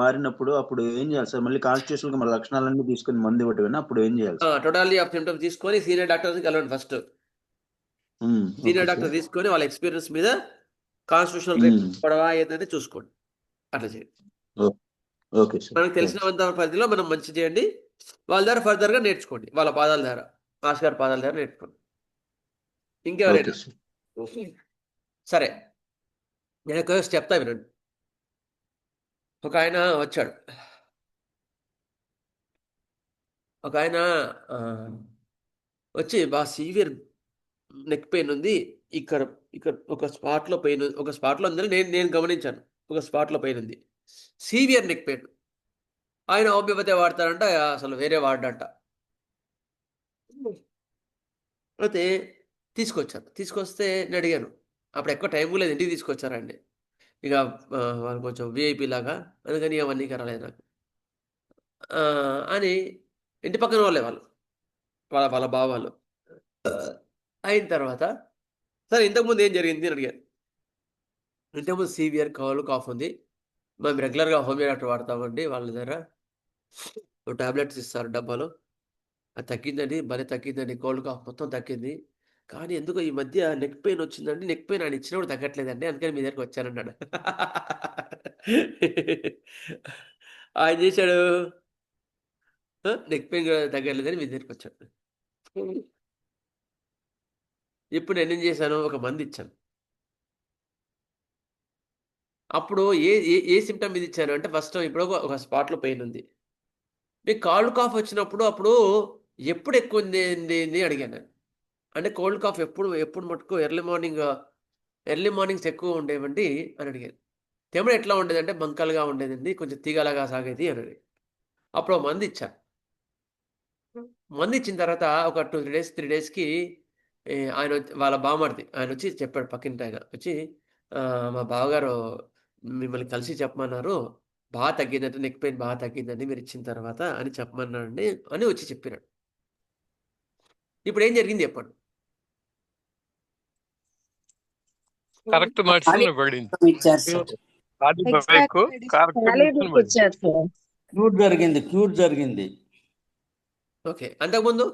మారినప్పుడు అప్పుడు ఏం చేయాలి సార్? మళ్ళీ కాన్స్టిట్యూషన్ మన లక్షణాలన్నీ తీసుకొని మందు ఇవ్వటమేనా? అప్పుడు ఏం చేయాలి? టోటాలిటీ ఆఫ్ సిమ్టమ్స్ తీసుకొని సీనియర్ డాక్టర్ని కలవండి ఫస్ట్. సీనియర్ డాక్టర్ తీసుకొని వాళ్ళ ఎక్స్పీరియన్స్ మీద కాన్స్టిట్యూషనల్ రేట్ పడవా ఏంటంటే చూసుకోండి, అట్లా చేయండి. Okay sir. మనకు తెలిసినంత పరిధిలో మనం మంచి చేయండి, వాళ్ళ ద్వారా ఫర్దర్గా నేర్చుకోండి, వాళ్ళ పాదాల ద్వారా, మాస్ గారి పాదాల ద్వారా నేర్చుకోండి. ఇంకెవరైనా? సరే, నేను ఒక చెప్తా వినండి. ఒక ఆయన వచ్చాడు, ఒక ఆయన వచ్చి బాగా సీవియర్ నెక్ పెయిన్ ఉంది, ఇక్కడ ఒక స్పాట్లో పెయిన్, ఒక స్పాట్లో ఉందని నేను గమనించాను. ఒక స్పాట్లో పెయిన్ ఉంది, సీవియర్ నెక్ పెయిన్. ఆయన హోమియోపతి వాడతారంట, అసలు వేరే వాడంట. అయితే తీసుకొస్తే నేను అడిగాను, అప్పుడు ఎక్కువ టైం లేదు, ఇంటికి తీసుకొచ్చారండి. ఇక వాళ్ళు కొంచెం విఐపి లాగా, అందుకని అవన్నీ కరాలేదు నాకు అని. ఇంటి పక్కన వాళ్ళే వాళ్ళ బావాళ్ళు. అయిన తర్వాత సరే ఇంతకుముందు ఏం జరిగింది అని అడిగాను. ఇంతకుముందు సీవియర్ కాఫ్ ఉంది, మేము రెగ్యులర్గా హోమియో డాక్టర్ వాడతామండి, వాళ్ళ దగ్గర టాబ్లెట్స్ ఇస్తారు డబ్బాలో, అది తగ్గిందండి, భలే తగ్గిందండి, కోల్డ్ కాఫ్ మొత్తం తగ్గింది, కానీ ఎందుకో ఈ మధ్య నెక్ పెయిన్ వచ్చిందండి, నెక్ పెయిన్ ఆయన ఇచ్చినప్పుడు తగ్గట్లేదండి, అందుకని మీ దగ్గరికి వచ్చానన్నాడు. ఆయన చేశాడు, నెక్ పెయిన్ తగ్గట్లేదని మీ దగ్గరికి వచ్చాడు. ఇప్పుడు నేనేం చేశాను, ఒక మందు ఇచ్చాను. అప్పుడు ఏ సిమ్టమ్ మీద ఇచ్చాను అంటే, ఫస్ట్ ఇప్పుడు ఒక స్పాట్లో పెయిన్ ఉంది, మీకు కోల్డ్ కాఫ్ వచ్చినప్పుడు అప్పుడు ఎప్పుడు ఎక్కువ ఉంది అడిగాను నేను. అంటే కోల్డ్ కాఫ్ ఎప్పుడు మటుకు ఎర్లీ మార్నింగ్స్ ఎక్కువ ఉండేవండి అని అడిగాను. తెమ్మడు ఎట్లా ఉండేదంటే బంకలుగా ఉండేదండి, కొంచెం తీగలాగా సాగేది అని. అప్పుడు మందు ఇచ్చా. మందు ఇచ్చిన తర్వాత ఒక 3 డేస్కి ఆయన వాళ్ళ బావమరిది ఆయన వచ్చి చెప్పాడు, పక్కింటి ఆయన వచ్చి, మా బావగారు మిమ్మల్ని కలిసి చెప్పమన్నారు, బాగా తగ్గిందంటే నెక్ పెయిన్ బాగా తగ్గిందండి మీరు ఇచ్చిన తర్వాత అని చెప్పమన్నాడండి అని వచ్చి చెప్పినాడు. ఇప్పుడు ఏం జరిగింది చెప్పండి. కరెక్ట్ మెడిసిన్ పడింది. ఇచ్చారు సార్. అది బైక్ Exact కరెక్ట్ ఖాళీ మెడిసిన్ బుక్ పడింది. ఇచ్చారు సార్. క్యూర్ జరిగింది. ఓకే, అంతకుముందు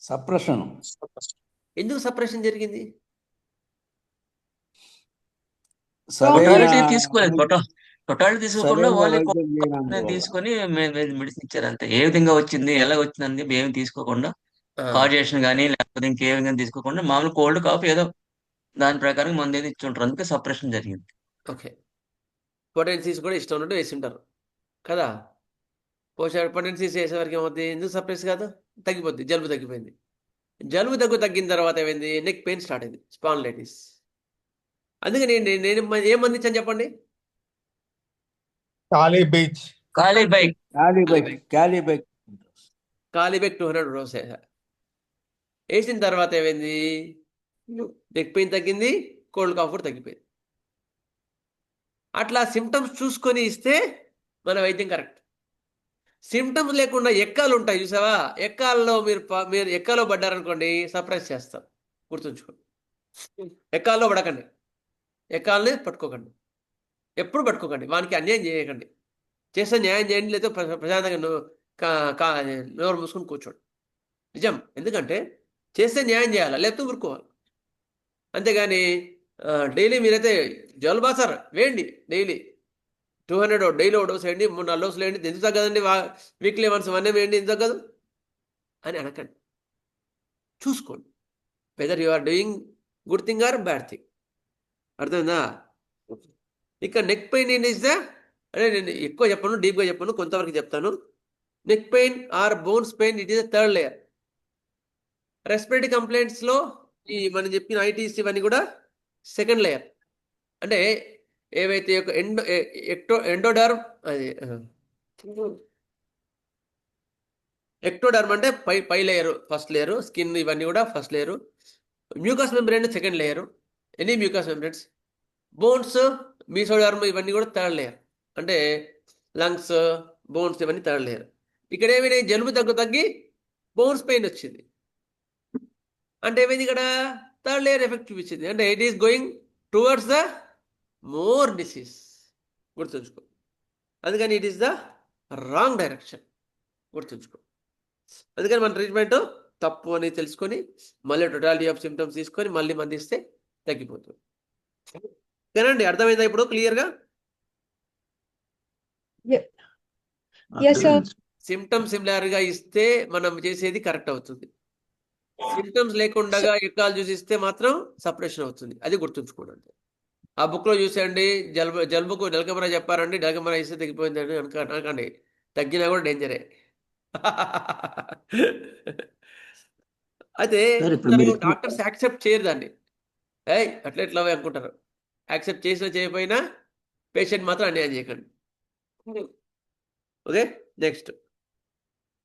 సప్రెషన్. ఎందుకు సపరేషన్ జరిగింది? సరైన టోటాలిటీ తీసుకోలేదు. టోటాలిటీ తీసుకోకుండా సరైన ఓన్లీ వైద్యం చేయనందువల్ల. తీసుకొని మెడిసిన్ ఇచ్చారు అంతే. ఏ విధంగా వచ్చింది, ఎలా వచ్చిందని ఏమి తీసుకోకుండా, ఆ, కాజేషన్ కానీ లేకపోతే ఇంకే విధంగా తీసుకోకుండా మామూలు కోల్డ్ కాఫ్ ఏదో దాని ప్రకారం మందు ఏది ఇచ్చి ఉంటారు. అందుకే సపరేషన్ జరిగింది. ఓకే. పొటెన్సీస్ కూడా ఇష్టం ఉన్నట్టు వేసి ఉంటారు కదా. పొటెన్సీస్ వేసేవరకు ఏమవుతుంది? ఎందుకు సపరేస్ కాదు? తగ్గిపోద్ది, జలుబు తగ్గిపోయింది. జలుబు తగ్గిన తర్వాత ఏమైంది? నెక్ పెయిన్ స్టార్ట్ అయింది, స్పాండిలైటిస్. అందుకే నేను ఏం మంది ఇచ్చాను చెప్పండి? ఖాళీ బీచ్ ఖాళీ బైక్ క్యాలీబైక్ కాలిబెక్ 200 డోస్ వేసిన తర్వాత ఏమైంది? నెక్ పెయిన్ తగ్గింది, కోల్డ్ కాఫ్ కూడా తగ్గిపోయింది. అట్లా సిమ్టమ్స్ చూసుకొని ఇస్తే మన వైద్యం కరెక్ట్. సిమ్టమ్స్ లేకుండా ఎక్కాలు ఉంటాయి చూసావా, ఎక్కాల్లో మీరు ఎక్కాలో పడ్డారనుకోండి సప్రెస్ చేస్తాం. గుర్తుంచుకోండి, ఎక్కాల్లో పడకండి, ఎక్కాలని పట్టుకోకండి, ఎప్పుడు పట్టుకోకండి, వానికి అన్యాయం చేయకండి. చేస్తే న్యాయం చేయండి, లేదా ప్రశాంతంగా నోరు మూసుకొని కూర్చోండి. నిజం, ఎందుకంటే చేస్తే న్యాయం చేయాలి, లేకపోతే ఊరుకోవాలి. అంతేగాని డైలీ మీరైతే జలుబా సార్ వేయండి, డైలీ 200 డైలీ ఒక డోస్ వేయండి, 3-4 డోసులు వేయండి, ఎందుకు తగ్గదండి, వీక్లీ వన్స్ 1 వేయండి, ఎందుకు తగ్గదు అని అనకండి. చూసుకోండి whether you are doing good thing or bad thing. అర్థమైందా? ఇక నెక్ పెయిన్ ఏం ఇస్తే అంటే నేను ఎక్కువ చెప్పను, డీప్గా చెప్పను, కొంతవరకు చెప్తాను. Neck pain or bones pain, it is third layer. Respiratory కంప్లైంట్స్లో ఈ మనం చెప్పిన ఐటీస్ ఇవన్నీ కూడా సెకండ్ లేయర్. అంటే ఏవైతే ఎండోడర్మ్, అది ఎక్టోడర్మ్ అంటే పై లేయరు, ఫస్ట్ లేయరు. స్కిన్ ఇవన్నీ కూడా first layer. Mucus membrane second layer, any mucus membranes. Bones, mesoderm ఇవన్నీ కూడా థర్డ్ లేయర్. అంటే లంగ్స్, బోన్స్ ఇవన్నీ థర్డ్ లేయర్. ఇక్కడ ఏమైనా జలుబు తగ్గి బోన్స్ పెయిన్ వచ్చింది అంటే ఏమైంది? ఇక్కడ థర్డ్ లేయర్ ఎఫెక్ట్ చూపించింది. అంటే it is going towards the more disease. గుర్తుంచుకో, అందుకని it is the wrong direction. గుర్తుంచుకో, అందుకని మన ట్రీట్మెంట్ తప్పు అని తెలుసుకొని మళ్ళీ టోటాలిటీ ఆఫ్ సిమ్టమ్స్ తీసుకొని మళ్ళీ మంది ఇస్తే తగ్గిపోతుంది. ఓకేనండి, అర్థమైందా ఇప్పుడు క్లియర్గా? Yes, sir. సిమ్టమ్స్ సిమిలర్గా ఇస్తే మనం చేసేది కరెక్ట్ అవుతుంది. సిమ్టమ్స్ లేకుండా ఎక్కాలు చూసి ఇస్తే మాత్రం సపరేషన్ అవుతుంది. అది గుర్తుంచుకోండి. ఆ బుక్లో చూసేయండి, జలుబుకు డెల్కమరా చెప్పారండి, డెల్కమరా ఇస్తే తగ్గిపోయిందండి అనకండి, తగ్గినా కూడా డేంజరే. అయితే డాక్టర్స్ యాక్సెప్ట్ చేయరు దాన్ని. అట్లా అనుకుంటారు. యాక్సెప్ట్ చేసినా చేయకపోయినా పేషెంట్ మాత్రం అన్యాయం చేయకండి. Okay, next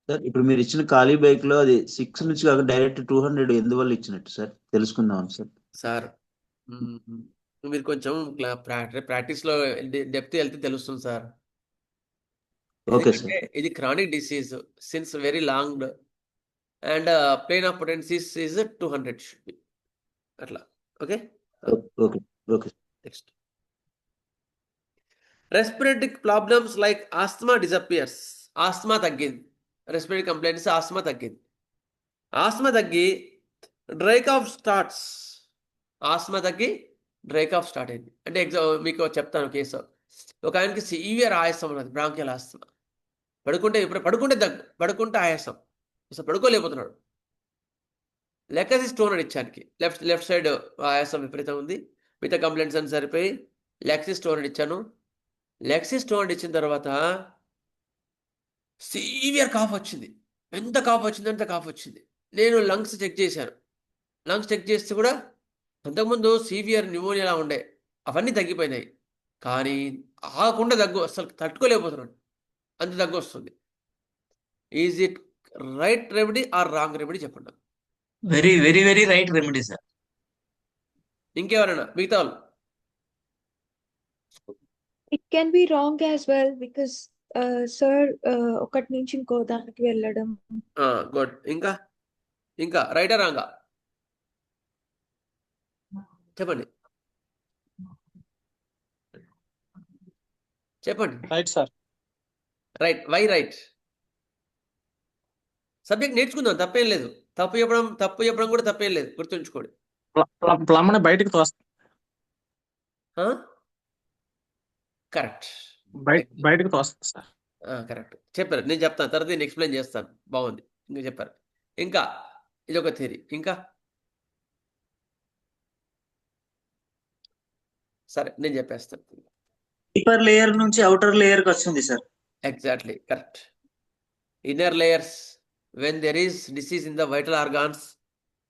sir. ఇప్పుడు మీరు ఇచ్చిన ఖాళీ బైక్ లో అది 6 నుంచి కాక డైరెక్ట్ 200 ఎందువల్ల ఇచ్చినట్టు సార్ తెలుసుకుందాం సార్. సార్ మీరు కొంచెం ప్రాక్టీస్లో డెప్త్ వెళ్తే తెలుస్తుంది సార్. Okay sir. ఇది chronic disease since very long and plane of potencies is 200 should be అట్లా. Okay okay okay. Next, respiratory problems like asthma disappears. Asthma తగ్గింది, రెస్పిరేటరీ కంప్లైంట్స్ ఆస్తమా తగ్గింది. Asthma తగ్గి dry cough starts. Asthma తగ్గి dry cough start అయింది. అంటే మీకు చెప్తాను case. ఒక ఆయనకి సివియర్ ఆయాసం ఉన్నది, బ్రాంకియల్ ఆస్తమా. పడుకుంటే ఆయాసం, అసలు పడుకోలేకపోతున్నాడు. లెక్సిస్ 200 ఇచ్చానికి, లెఫ్ట్ సైడ్ ఆయాసం విపరీతం ఉంది, మిగతా కంప్లైంట్స్ అని సరిపోయి లెక్సిస్ 200 ఇచ్చాను. లెక్సిస్ 200 ఇచ్చిన తర్వాత సివియర్ కాఫ్ వచ్చింది. ఎంత కాఫ్ వచ్చింది, అంత కాఫ్ వచ్చింది. నేను లంగ్స్ చెక్ చేశాను. లంగ్స్ చెక్ చేస్తే కూడా అంతకుముందు సివియర్ న్యూమోనియా ఉండే, అవన్నీ తగ్గిపోయినాయి. కానీ ఆగకుండా దగ్గు, అసలు తట్టుకోలేకపోతున్నాడు, అంత దగ్గు వస్తుంది. Is it right remedy or wrong remedy చెప్పండి. Very very very right remedy sir. ఇంకెవరైనా మిగతా వాళ్ళు? It can be wrong as well because sir ఒకటి నుంచి ఇంకో దానికి వెళ్ళడం. గుడ్. ఇంకా రైటా రాంగా? చెప్పండి చెప్పండి. Right sir. Right. Why right? Subject నేర్చుకుందాం, తప్పేం లేదు. తప్పు చెప్పడం కూడా తప్పేం లేదు, గుర్తుంచుకోండి. ప్లమ్ని బయటికి తోస్తా. కరెక్ట్. బయటకు తోస్తా సార్. కరెక్ట్ చెప్పారు. నేను చెప్తాను, తర్వాత నేను ఎక్స్ప్లెయిన్ చేస్తాను. బాగుంది, ఇంకా చెప్పారు. ఇంకా ఇది ఒక థియరీ. ఇంకా సరే నేను చెప్పేస్తాను. ఇన్నర్ లేయర్ నుంచి అవుటర్ లేయర్ కి వచ్చింది sir. Exactly correct. Inner layers, when there is disease in the vital organs,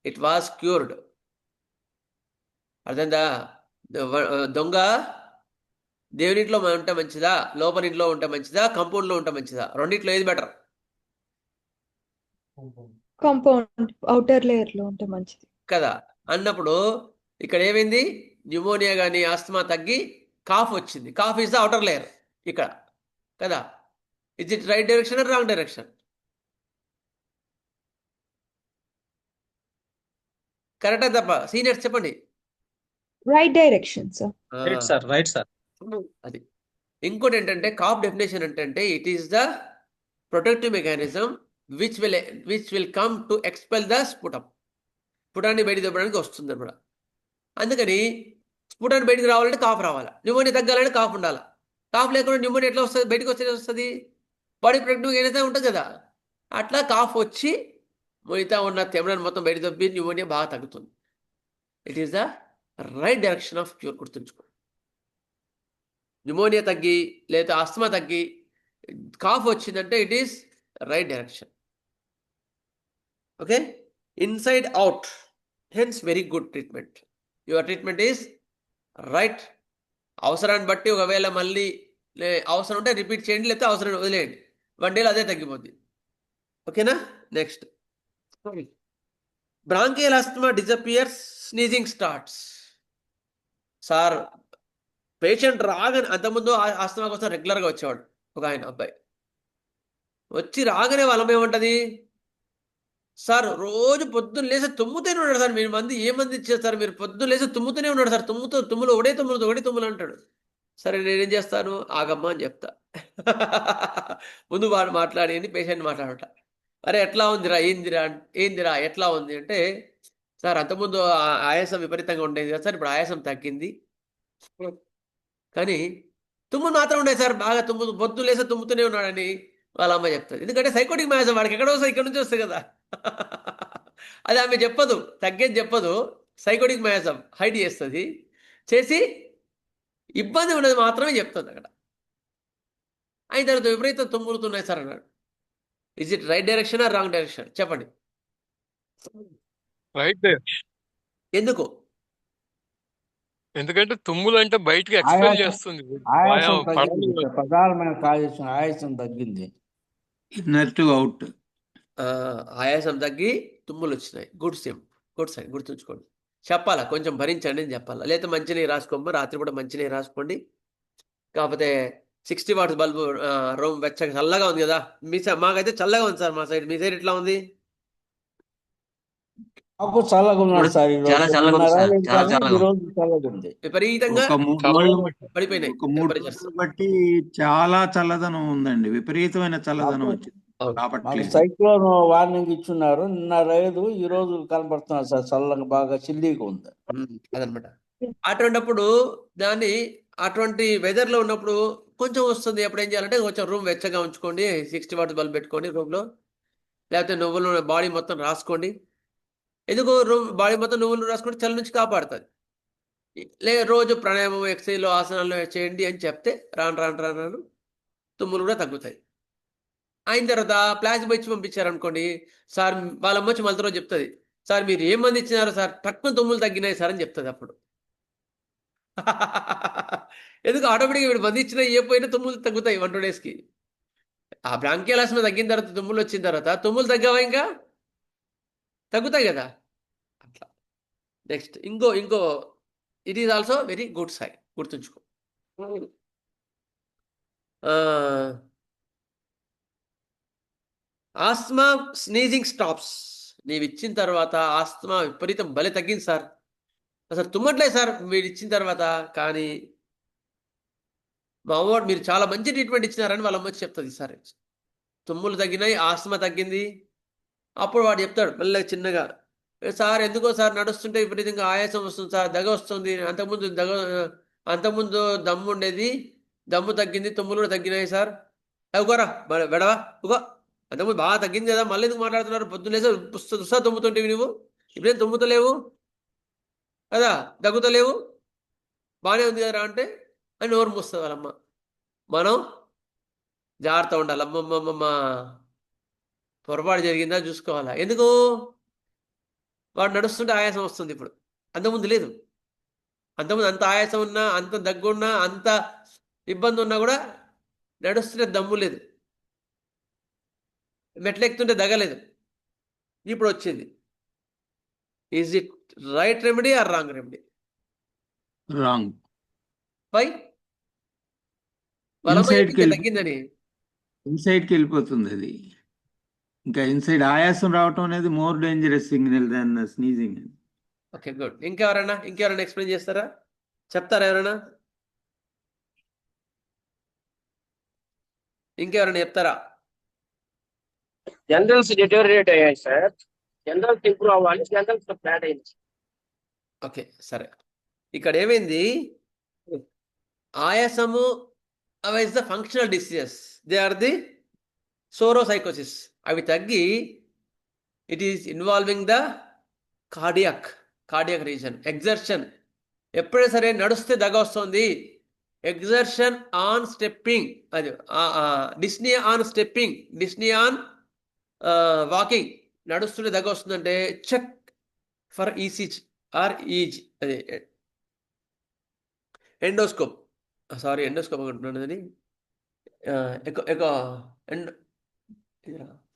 it was cured. అర్థందా? దొంగ దేవునింట్లో ఉంటే మంచిదా, లోపల ఇంట్లో ఉంటే మంచిదా, కంపౌండ్లో ఉంటే మంచిదా? రెండిట్లో ఏది బెటర్? కాంపౌండ్ అవుటర్ లేయర్ లో ఉంటే మంచిది కదా అన్నప్పుడు ఇక్కడ ఏమైంది? న్యూమోనియా కానీ ఆస్తమా తగ్గి కాఫ్ వచ్చింది. Cough is the outer layer ఇక్కడ కదా. Is it right direction or wrong direction? కరెక్టా తప్ప? సీనియర్స్ చెప్పండి. Right direction sir. Right sir. Right sir. అది. ఇంకోటి ఏంటంటే కాఫ్ డెఫినేషన్ ఏంటంటే it is the protective mechanism which will come to expel the sputum. స్ఫుటాన్ని బయటికి తెప్పడానికి వస్తుంది అనమాట. అందుకని స్ఫుటాన్ని బయటికి రావాలంటే కాఫ్ రావాలి, న్యూమోనియా తగ్గాలంటే కాఫ్ ఉండాలి. కాఫ్ లేకుండా న్యూమోనియా ఎట్లా వస్తుంది? బయటకు వస్తే వస్తుంది, బాడీ ప్రొటెక్టివ్ ఏదైతే ఉంటుంది కదా. అట్లా కాఫ్ వచ్చి మిగతా ఉన్న తెమ్మని మొత్తం బయట తప్పి న్యూమోనియా బాగా తగ్గుతుంది. It is the right direction of cure, గుర్తుంచుకో. న్యూమోనియా తగ్గి లేదా ఆస్తమా తగ్గి కాఫ్ వచ్చిందంటే it is right direction. Okay, inside out, hence very good treatment. Your treatment is right. అవసరాన్ని బట్టి ఒకవేళ మళ్ళీ అవసరం ఉంటే రిపీట్ చేయండి, లేకపోతే అవసరం వదిలేయండి. 1 డేలో అదే తగ్గిపోద్ది. ఓకేనా? Next, bronchial asthma disappears, sneezing starts. Sir patient రాగానే, అంతకుముందు ఆస్తమా కోసం రెగ్యులర్గా వచ్చేవాడు ఒక ఆయన అబ్బాయి. వచ్చి రాగానే వాళ్ళం ఏముంటుంది, సార్ రోజు పొద్దున్న లేసి తుమ్ముతూనే ఉన్నాడు సార్. మీరు మంది ఏ మంది ఇచ్చేస్తారు, మీరు పొద్దున్న లేసి తుమ్ముతూనే ఉన్నాడు సార్. తుమ్ములు ఒకటే తుమ్ములు అంటాడు. సరే నేనేం చేస్తాను, ఆగమ్మా అని చెప్తా. ముందు వాడు మాట్లాడి పేషెంట్ మాట్లాడట. అరే ఎట్లా ఉందిరా, ఏందిరా ఎట్లా ఉంది అంటే, సార్ అంతకుముందు ఆయాసం విపరీతంగా ఉండేది కదా సార్, ఇప్పుడు ఆయాసం తగ్గింది, కానీ తుమ్ములు మాత్రం ఉన్నాయి సార్, బాగా పొద్దు లేసే తుమ్ముతూనే ఉన్నాడని వాళ్ళ అమ్మ చెప్తుంది. ఎందుకంటే సైకోటిక్ మ్యాసం వాడికి ఎక్కడో వస్తాయి, ఇక్కడ నుంచి వస్తాయి కదా. అది ఆమె చెప్పదు, తగ్గేది చెప్పదు. సైకోటిక్ మ్యాసం హైడ్ చేస్తుంది, చేసి ఇబ్బంది ఉన్నది మాత్రమే చెప్తుంది అక్కడ. అయిన తర్వాత విపరీతం తుమ్ములుతున్నాయి సార్ అన్నాడు. Is it right direction or wrong direction? చెప్పండి. Right direction. ఎందుకు? ఎందుకంటే తుమ్ములు అంటే బయటికి ఎక్స్పెల్ చేస్తుంది. ఆయాసం తగ్గింది, ప్రధానమైన కాజేసిన ఆయాసం తగ్గింది. Inner to out. ఆయాసం తగ్గి తుమ్ములు వచ్చినాయి. గుడ్ సైన్, గుర్తుంచుకోండి. చెప్పాలా, కొంచెం భరించండి అని చెప్పాలా. లేకపోతే మంచినీరు రాసుకోమ్మా, రాత్రి కూడా మంచినీరు రాసుకోండి. కాకపోతే 60 వాట్స్ బల్బు రూమ్ వెచ్చగా చల్లగా ఉంది కదా. మాకైతే చల్లగా ఉంది సార్ మా సైడ్. మీ సైడ్ ఎట్లా ఉంది? మాకు చల్లగా ఉన్నాడు సార్, చాలా చల్లగా ఉంది సార్, చాలా చల్లగా ఈ రోజు చల్లగా ఉంది. విపరీతంగా ఒక 3 రోజులు పడిపోయినాయి ఒక 3 టెంపరేచర్స్. రోజులు బట్టి చాలా చల్లదనం ఉందండి, విపరీతమైన చల్లదనం వచ్చింది. మాకు కాబట్టి సైక్లోన్ వార్నింగ్ ఇచ్చున్నారు, నిన్న లేదు, ఈ రోజు కనపడుతున్నారు సార్, చల్లగా బాగా చిల్లీగా ఉంది. అదనమాట. అటువంటిప్పుడు అటువంటి వెదర్లో ఉన్నప్పుడు కొంచెం వస్తుంది. అప్పుడు ఏం చేయాలంటే కొంచెం రూమ్ వెచ్చగా ఉంచుకోండి, 60 వాట్స్ బల్బ్ పెట్టుకోండి రూమ్లో. లేకపోతే నువ్వులు బాడీ మొత్తం రాసుకోండి. ఎందుకు బాడీ మొత్తం నువ్వులు రాసుకుంటే చలి నుంచి కాపాడుతుంది. రోజు ప్రాణాయామం, ఎక్సర్సైజ్లు, ఆసనాలు చేయండి అని చెప్తే రాను తుమ్ములు కూడా తగ్గుతాయి. అయిన తర్వాత ప్లాస్టిక్ ఇచ్చి పంపించారనుకోండి, సార్ వాళ్ళమ్మ వచ్చి మళ్ళీ రోజు చెప్తుంది, సార్ మీరు ఏం మంది ఇచ్చినారో సార్, తక్కువ తుమ్ములు తగ్గినాయి సార్ అని చెప్తుంది. అప్పుడు ఎందుకు ఆటోమేటిక్గా వీడు మంది ఇచ్చినా ఏ పోయినా తుమ్ములు తగ్గుతాయి 1-2 డేస్కి. ఆ బ్రాంకియల్ ఆస్తమా తగ్గిన తర్వాత తుమ్ములు వచ్చిన తర్వాత తుమ్ములు తగ్గావా, ఇంకా తగ్గుతాయి కదా అట్లా. నెక్స్ట్ ఇంకో it is also very good sign, గుర్తుంచుకో. Asthma sneezing stops. నీవు ఇచ్చిన తర్వాత ఆస్తమా విపరీతం బలి తగ్గింది సార్. అసలు తుమ్మట్లేదు సార్ మీరు ఇచ్చిన తర్వాత. కానీ మా అమ్మవాడు మీరు చాలా మంచి ట్రీట్మెంట్ ఇచ్చినారని వాళ్ళ అమ్మ వచ్చి చెప్తుంది సార్. తుమ్ములు తగ్గినాయి, ఆస్తమా తగ్గింది. అప్పుడు వాడు చెప్తాడు మెల్లగా చిన్నగా, సార్ ఎందుకో సార్ నడుస్తుంటే విపరీతంగా ఆయాసం వస్తుంది సార్, దగ్గ వస్తుంది, అంతకుముందు దమ్ము ఉండేది, దమ్ము తగ్గింది, తుమ్ములు కూడా తగ్గినాయి సార్. అవ్వరా బెడవా ఉగో, అంతకుముందు బాగా తగ్గింది కదా, మళ్ళీ ఎందుకు మాట్లాడుతున్నారు, పొద్దున్నేసా పుస్తా తుమ్ముతుంటేవి నువ్వు, ఇప్పుడేం తుమ్ముతలేవు కదా, దగ్గుతలేవు, బాగానే ఉంది కదరా అంటే అని నోరు మూస్తుంది వాళ్ళమ్మ. మనం జాగ్రత్త ఉండాలి. అమ్మమ్మమ్మ పొరపాటు జరిగిందా చూసుకోవాలా. ఎందుకు వాడు నడుస్తుంటే ఆయాసం వస్తుంది ఇప్పుడు, అంతకుముందు లేదు. అంతకుముందు అంత ఆయాసం ఉన్నా, అంత దగ్గున్నా, అంత ఇబ్బంది ఉన్నా కూడా నడుస్తుంటే దమ్ము లేదు, మెట్లెక్కుతుంటే దగ్గలేదు. ఇప్పుడు వచ్చింది. Is it right remedy or wrong remedy? Wrong. Why? వాళ్ళ అమ్మ ఇన్సైడ్కి చెప్పింది తగ్గిందని. ఇన్సైడ్కి వెళ్ళిపోతుంది అది. ఇంకా ఇన్సైడ్ ఆయాసం రావటం అనేది more dangerous signal than sneezing. Okay, good. ఇంకెవరైనా ఎక్స్ప్లెయిన్ చేస్తారా, చెప్తారా ఎవరైనా? ఇంకెవరైనా చెప్తారా? జనరల్స్ డిటోరియేట్ అయ్యాయి సార్, జనరల్స్ ఇంప్రూవ్ అవ్వాలి, జనరల్స్ ఫ్లాట్ అయింది. ఓకే, సరే. ఇక్కడ ఏమైంది, ఆయాసము అవి is the functional diseases, they are the psorosycosis. అవి తగ్గి it is involving the cardiac reason. Exertion, ఎప్పుడైనా సరే నడుస్తే దగ్గ వస్తుంది, ఎగ్జర్షన్ ఆన్ స్టెప్పింగ్, అది dyspnoea on stepping, dyspnoea on walking, నడుస్తుంటే దగ్గ వస్తుందంటే check for ECG or EEG, అది ఎండోస్కోప్ అంటున్నాను, అది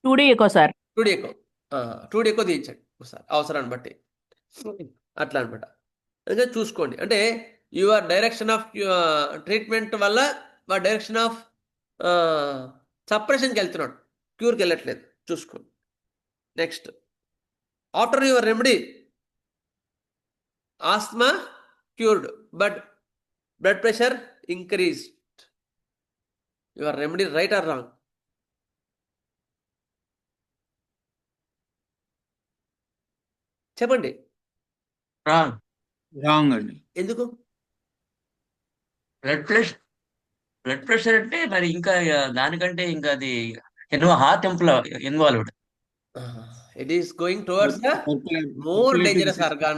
two D echo sir, two D echo తీయించండి ఒకసారి అవసరాన్ని బట్టి, అట్లా అనమాట. అంటే చూసుకోండి, అంటే యువర్ డైరెక్షన్ ఆఫ్ ట్రీట్మెంట్ వల్ల వాడు డైరెక్షన్ ఆఫ్ సప్రెషన్కి వెళ్తున్నాడు, క్యూర్కి వెళ్ళట్లేదు, చూసుకోండి. Next, after your remedy asthma cured but blood pressure increased. Your remedy right or wrong? చెప్పండి. రాంగ్. రాంగ్ అండి. ఎందుకు? బ్లడ్ ప్రెషర్ అంటే మరి ఇంకా దానికంటే ఇంకా అది heart involved. It is going towards the more dangerous organ.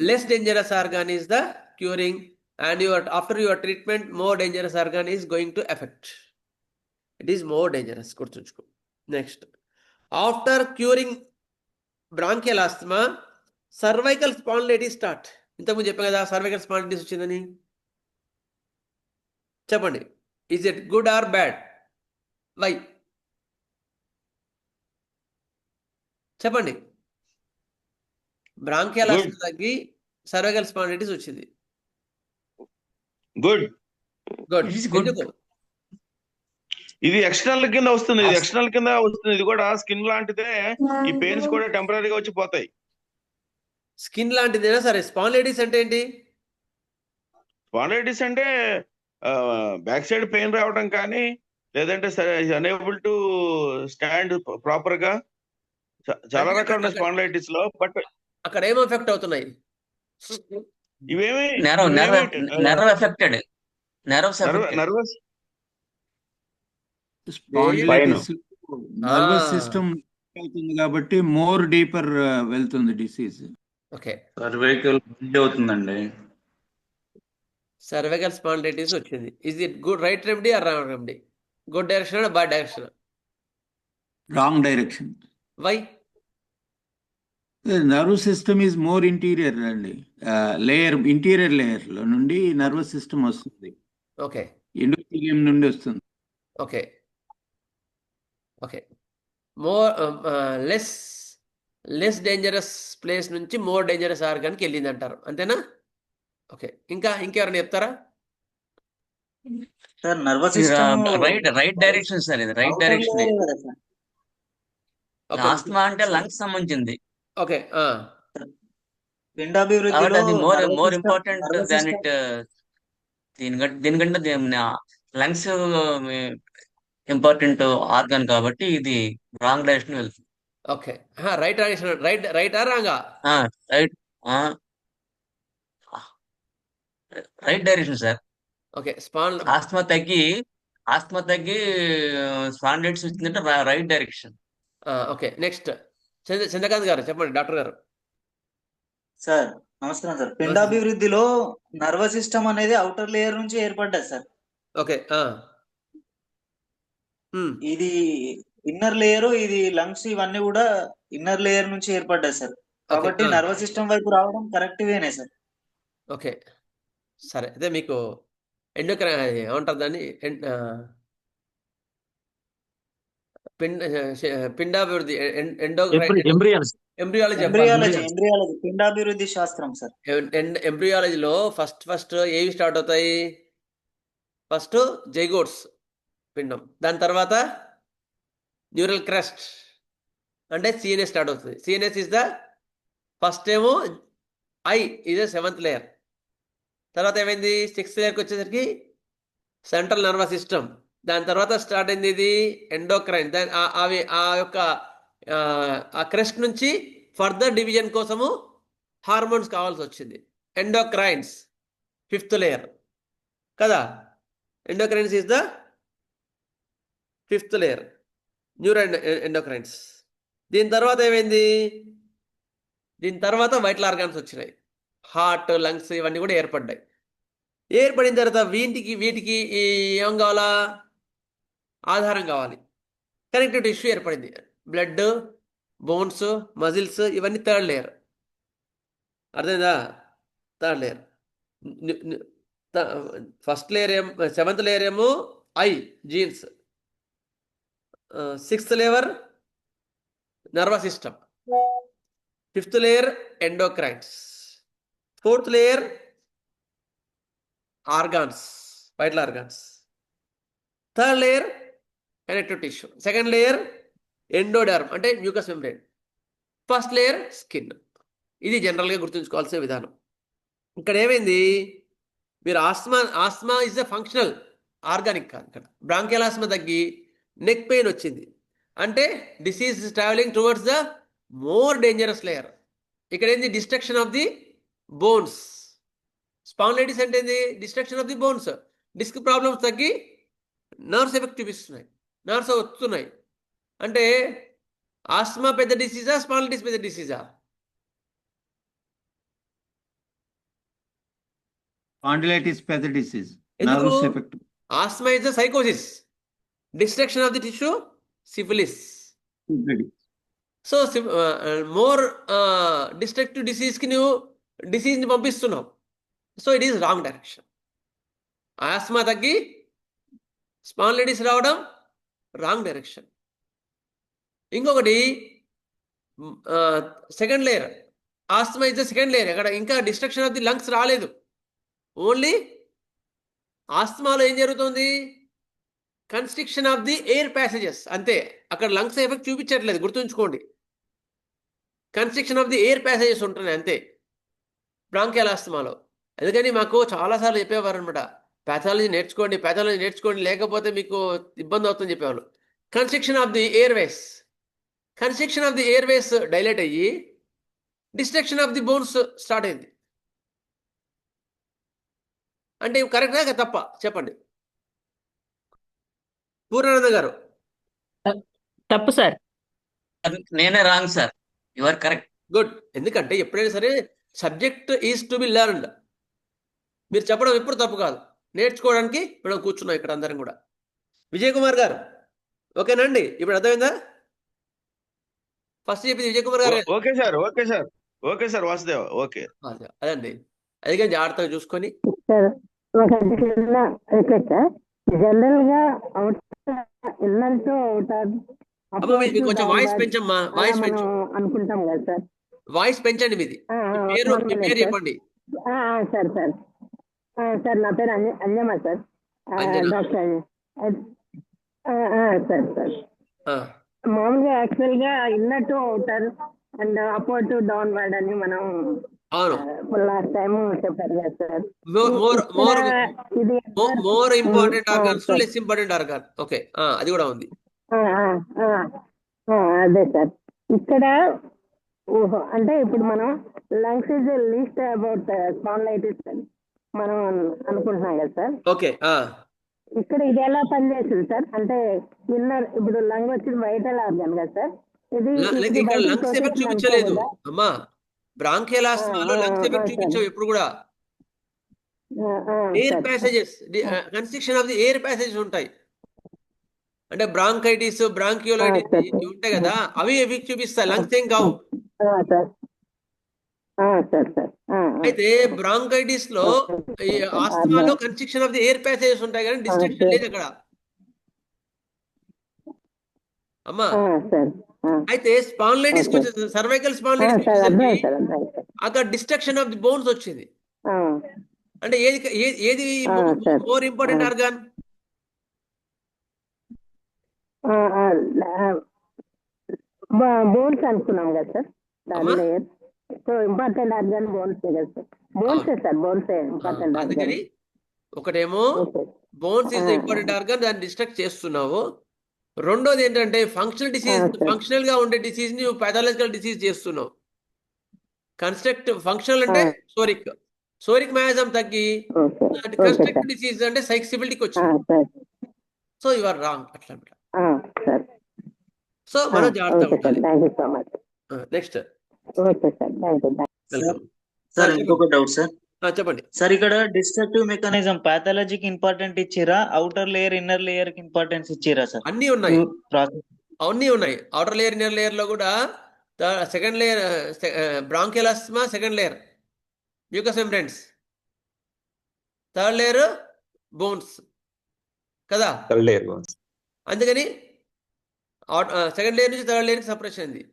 Less dangerous organ is the curing, and after your treatment, more dangerous organ is going to affect. It is more dangerous. Next, after curing bronchial asthma, cervical spondylitis start. ఇంతకుముందు చెప్పాను కదా cervical spondylitis వచ్చిందని. చెప్పండి, is it good or bad? Why? చెప్పండి. Bronchial asthma తగ్గి cervical spondylitis వచ్చింది. Good. ఎందుకు? ఇది ఎక్స్టర్నల్ కింద వస్తుంది, ఇది కూడా స్కిన్ లాంటిదే. ఈ పెయిన్స్ కూడా టెంపరీగా వచ్చి పోతాయి. స్కిన్ లాంటిదేనా సరే? స్పాండిలైటిస్ అంటే ఏంటి? స్పాండిలైటిస్ అంటే బ్యాక్ సైడ్ పెయిన్ రావడం కానీ, లేదంటే అనేబుల్ టు స్టాండ్ ప్రాపర్ గా, చాలా రకాల స్పాండిలైటిస్ లో. బట్ అక్కడ ఏం ఎఫెక్ట్ అవుతున్నాయి? ఇవేమి nerve affected, nervous spondylitis nervous system అవుతుంది కాబట్టి మోర్ డీపర్ వెళ్తుంది డిసీజ్. ఓకే, సర్వైకల్ అవుతుందండి. సర్వైకల్ స్పాండిలైటిస్ వచ్చింది. Is it good right remedy or wrong remedy? Good direction bad direction? Wrong direction. Why? Nervous system is more interior అండి, interior layer లో నుండి nervous system వస్తుంది. Okay, endothelium నుండి వస్తుంది. Okay, okay. More less dangerous place నుంచి more dangerous ఆర్గాన్కి వెళ్ళింది అంటారు, అంతేనా? ఓకే, ఇంకెవరైనా చెప్తారా? Sir nervous system right direction sir, ఇది రైట్ డైరెక్షన్. ఆస్తమా అంటే లంగ్స్ సంబంధించింది. ఓకే, పిండాభివృద్ధిలో కాబట్టి అది more nervous important than system it. దీనికంటే లంగ్స్ ఇంపార్టెంట్ ఆర్గాన్ కాబట్టి ఇది రాంగ్ డైరెక్షన్ వెళ్తుంది. ఓకే, రైట్ రైటా రాంగా? Right right direction sir. Okay, asthma తగ్గి స్పాండిలైటిస్ వచ్చిందంటే right direction. Okay, next Chandrakant గారు చెప్పండి, డాక్టర్ గారు. సార్ నమస్కారం సార్. పిండాభివృద్ధిలో నర్వస్ సిస్టమ్ అనేది అవుటర్ లేయర్ నుంచి ఏర్పడ్డది సార్. ఓకే, ఇది ఇన్నర్ లేయర్, ఇది లంగ్స్ ఇవన్నీ కూడా ఇన్నర్ లేయర్ నుంచి ఏర్పడ్డాయి సార్. కాబట్టి నర్వస్ సిస్టమ్ వైపు రావడం కరెక్ట్ వేనే సార్. ఓకే, సరే. అయితే మీకు ఏమంటారు దాన్ని, పిండాభివృద్ధి ఎంబ్రియాలజీ పిండాభివృద్ధి శాస్త్రం సార్. ఎంబ్రియాలజీలో ఫస్ట్ ఏవి స్టార్ట్ అవుతాయి? ఫస్ట్ జైగోట్స్ పిండం, దాని తర్వాత న్యూరల్ క్రస్ట్ అంటే సిఎన్ఎస్ స్టార్ట్ అవుతుంది. సిఎన్ఎస్ ఇస్ ద ఫస్ట్ ఏమో, I is the 7th layer. తర్వాత ఏమైంది 6th లేయర్కి వచ్చేసరికి సెంట్రల్ నర్వస్ సిస్టమ్. దాని తర్వాత స్టార్ట్ అయింది ఇది ఎండోక్రైన్. అవి ఆ యొక్క ఆ క్రస్ట్ నుంచి ఫర్దర్ డివిజన్ కోసము హార్మోన్స్ కావాల్సి వచ్చింది. ఎండోక్రైన్స్ 5th లేయర్ కదా. Endocrines is the 5th layer, neuro endocrines. దీని తర్వాత ఏమైంది? దీని తర్వాత వైటల్ ఆర్గాన్స్ వచ్చినాయి, హార్ట్, లంగ్స్ ఇవన్నీ కూడా ఏర్పడ్డాయి. ఏర్పడిన తర్వాత వీటికి ఏం కావాలా? ఆధారం కావాలి. కనెక్టివ్ టిష్యూ ఏర్పడింది, బ్లడ్, బోన్స్, మజిల్స్, ఇవన్నీ 3rd లేయర్. అర్థమైందా? 3rd layer. First layer 7th layer ఏమో ఐ, genes. 6th layer nervous system. 5th layer endocrines. 4th layer organs, vital organs. 3rd layer connective tissue. 2nd layer endoderm అంటే mucous membrane. 1st layer skin. ఇది జనరల్గా గుర్తుంచుకోవాల్సిన విధానం. ఇక్కడ ఏమైంది? మీరు asthma is the functional, organic కాదు. ఇక్కడ బ్రాంకియల్ ఆస్మా తగ్గి నెక్ పెయిన్ వచ్చింది అంటే disease is travelling towards the more dangerous layer. ఇక్కడ ఏంది? Destruction of the bones. Spondylitis అంటే ఏంది? Destruction of the bones. Disc problems తగ్గి నర్వ్స్ ఎఫెక్ట్ చూపిస్తున్నాయి, నర్వ్స్ వస్తున్నాయి. అంటే ఆస్మా పెద్ద డిసీజా, స్పాండిలైటిస్ పెద్ద డిసీజా? స్పాండిలైటిస్ పెద్ద disease. Asthma is the sycosis, destruction of the tissue syphilis. So more destructive డిసీజ్కి నువ్వు డిసీజ్ని పంపిస్తున్నావు. So it is wrong direction. Asthma తగ్గి స్పాండిలైటిస్ రావడం రాంగ్ డైరెక్షన్. ఇంకొకటి 2nd layer, asthma is the 2nd layer. అక్కడ ఇంకా డిస్ట్రక్షన్ ఆఫ్ ది లంగ్స్ రాలేదు. ఓన్లీ ఆస్మాలో ఏం జరుగుతుంది? Constriction of the air passages అంతే. అక్కడ లంగ్స్ ఎఫెక్ట్ చూపించట్లేదు, గుర్తుంచుకోండి. Constriction of the air passages ఉంటున్నాయి అంతే బ్రాంకియల్ ఆస్మాలో. అందుకని మాకు చాలాసార్లు చెప్పేవారు అనమాట, ప్యాథాలజీ నేర్చుకోండి, లేకపోతే మీకు ఇబ్బంది అవుతుందని చెప్పేవాళ్ళు. Constriction of the airways dilate అయ్యి destruction of the bones start అయింది. అంటే కరెక్టా తప్ప చెప్పండి పూర్ణానంద గారు. తప్పు సార్. నేనే wrong sir. You are correct. Good. ఎందుకంటే ఎప్పుడైనా సరే subject is to be learned. మీరు చెప్పడం ఎప్పుడు తప్పు కాదు, నేర్చుకోవడానికి మనం కూర్చున్నాం ఇక్కడ అందరం కూడా. విజయ్ కుమార్ గారు ఓకేనండి? ఇప్పుడు అర్థమైందా? ఫస్ట్ చెప్పింది విజయ్ కుమార్ గారు. Okay sir Vasudev. ఓకే అదండి, అందుకని జాగ్రత్తగా చూసుకొని. జనరల్ గా ఇళ్ళతో కొంచెం వాయిస్ పెంచమ్మా, వాయిస్ పెంచు అనుకుంటాం కదా సార్. వాయిస్ పెంచండి మీది. పేరు చెప్పండి. సార్ నా పేరు అంజమ్మ సార్. డాక్టర్ సార్ మామూలుగా యాక్చువల్ గా ఇన్నట్టు అవుతారు and upward to down word అని మనం అవును, లాస్ట్ టైం చెప్పారు కదా సార్. ఇది మోర్ ఇంపార్టెంట్ ఆ, organs sir. Less important organ. Okay, అది కూడా ఉంది. ఆ, ఆ, ఆ, ఆ, అదే సార్. ఇక్కడ అంటే ఇప్పుడు మనం lungs is least about spondylitis అని మనం అనుకుంటున్నాం కదా సార్. ఓకే, ఇక్కడ ఇది ఎలా పనిచేస్తుంది సార్? అంటే ఇన్నర్ ఇప్పుడు లంగ్ వచ్చి వైటల్ ఆర్గాన్ కదా సార్. ఇది ఇది ఇక్కడ బయటికి లంగ్స్ ఎఫెక్ట్ తోసేసింది చూపించలేదు అనుకోకూడదా? అమ్మా. బ్రాంకియల్ ఆస్తమాలో లంగ్స్ ఎఫెక్ట్ సార్. చూపించవు ఎప్పుడు కూడా. Air sir passages, constriction of the air passages ఉంటాయి. అంటే బ్రాంకైటిస్, బ్రాంకియోలైటిస్ ఇవి ఉంటాయి కదా, అవి ఎఫెక్ట్ చూపిస్తాయి, లంగ్స్ ఏం కావు. Sir sir sir. అయితే బ్రాంకైటిస్ లో ఈ ఆస్తమాలో constriction of the air passages ఉంటాయి కానీ డిస్ట్రక్షన్ లేదు అక్కడ అమ్మా. సార్. అయితే స్పాండిలైటిస్ సర్వైకల్ స్పాండిలైటిస్ సార్ అర్థమైంది వచ్చేసరికి సార్, అర్థమైంది సార్. అక్కడ డిస్ట్రక్షన్ ఆఫ్ ది బోన్స్ వచ్చింది. అంటే ఏది sir. More important organ? Bones అనుకున్నాం కదా సార్, అమ్మా? Layer. So important organ bones కదా సార్. బోన్సే సార్, బోన్సే ఇంపార్టెంట్ ఆర్గాన్. అందుకని ఒకటేమో bones is the important organ, దాన్ని డిస్ట్రక్ట్ చేస్తున్నావు. రెండోది ఏంటంటే ఫంక్షనల్ డిసీజ్, ఫంక్షనల్ గా ఉండే డిసీజ్ ని పాథాలజికల్ డిసీజ్ చేస్తున్నావు. ఫంక్షనల్ అంటే సోరిక్ మయాజం తగ్గి కన్స్ట్రక్టివ్ డిసీజ్ అంటే సైక్సిబిలిటీకి వచ్చింది. సో యు ఆర్ రాంగ్ అట్లా. సో మనం జాగ్రత్తగా ఉండాలి. నెక్స్ట్ సార్ ఇంకొక డౌట్ సార్. చెప్పండి సార్, ఇక్కడ డిస్ట్రక్టివ్ మెకానిజం పాథాలజీకి ఇంపార్టెంట్ ఇచ్చిరా, అవుటర్ లేయర్ ఇన్నర్ లేయర్ కి ఇంపార్టెన్స్ ఇచ్చిరా సార్? అన్ని ఉన్నాయి, అన్నీ ఉన్నాయి. అవుటర్ లేయర్ ఇన్నర్ లేయర్ లో కూడా second layer bronchial asthma, second layer mucus membranes, third layer bones కదా. అందుకని సెకండ్ లేయర్ నుంచి థర్డ్ లేయర్కి సపరేషన్ అయింది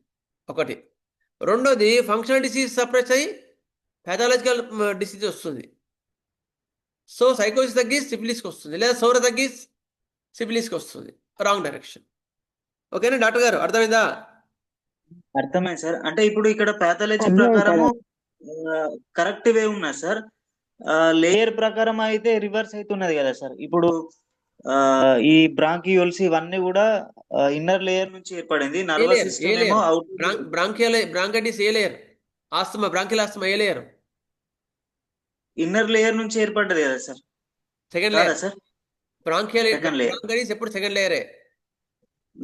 ఒకటి. రెండోది ఫంక్షనల్ డిసీజ్ సపరేట్ అయ్యి పాథాలజికల్ డిసీజ్ వస్తుంది. సో సైకోసిస్ తగ్గి సిఫిలిస్కి వస్తుంది, లేదా సౌర తగ్గి సిఫిలిస్కి వస్తుంది. Wrong direction. ఓకేనా డాక్టర్ గారు, అర్థమైందా? అర్థమైంది సార్. అంటే ఇప్పుడు ఇక్కడ పాథాలజీ ప్రకారము కరెక్ట్ వే ఉన్నా సార్, లేయర్ ప్రకారం అయితే రివర్స్ అవుతున్నది కదా సార్. ఇప్పుడు ఈ బ్రాంకియోల్స్ ఇవన్నీ కూడా ఇన్నర్ లేయర్ నుంచి ఏర్పడింది. నర్వస్ సిస్టమ్ ఏమో బ్రాంకైటిస్ ఏ లేయర్, ఆస్తమా బ్రాంకియల్ ఆస్తమా ఏ లేయర్? ఇన్నర్ లేయర్ నుంచి ఏర్పడ్డది కదా sir. Second layer sir. Bronchitis ఎప్పుడు సెకండ్ లేయరే.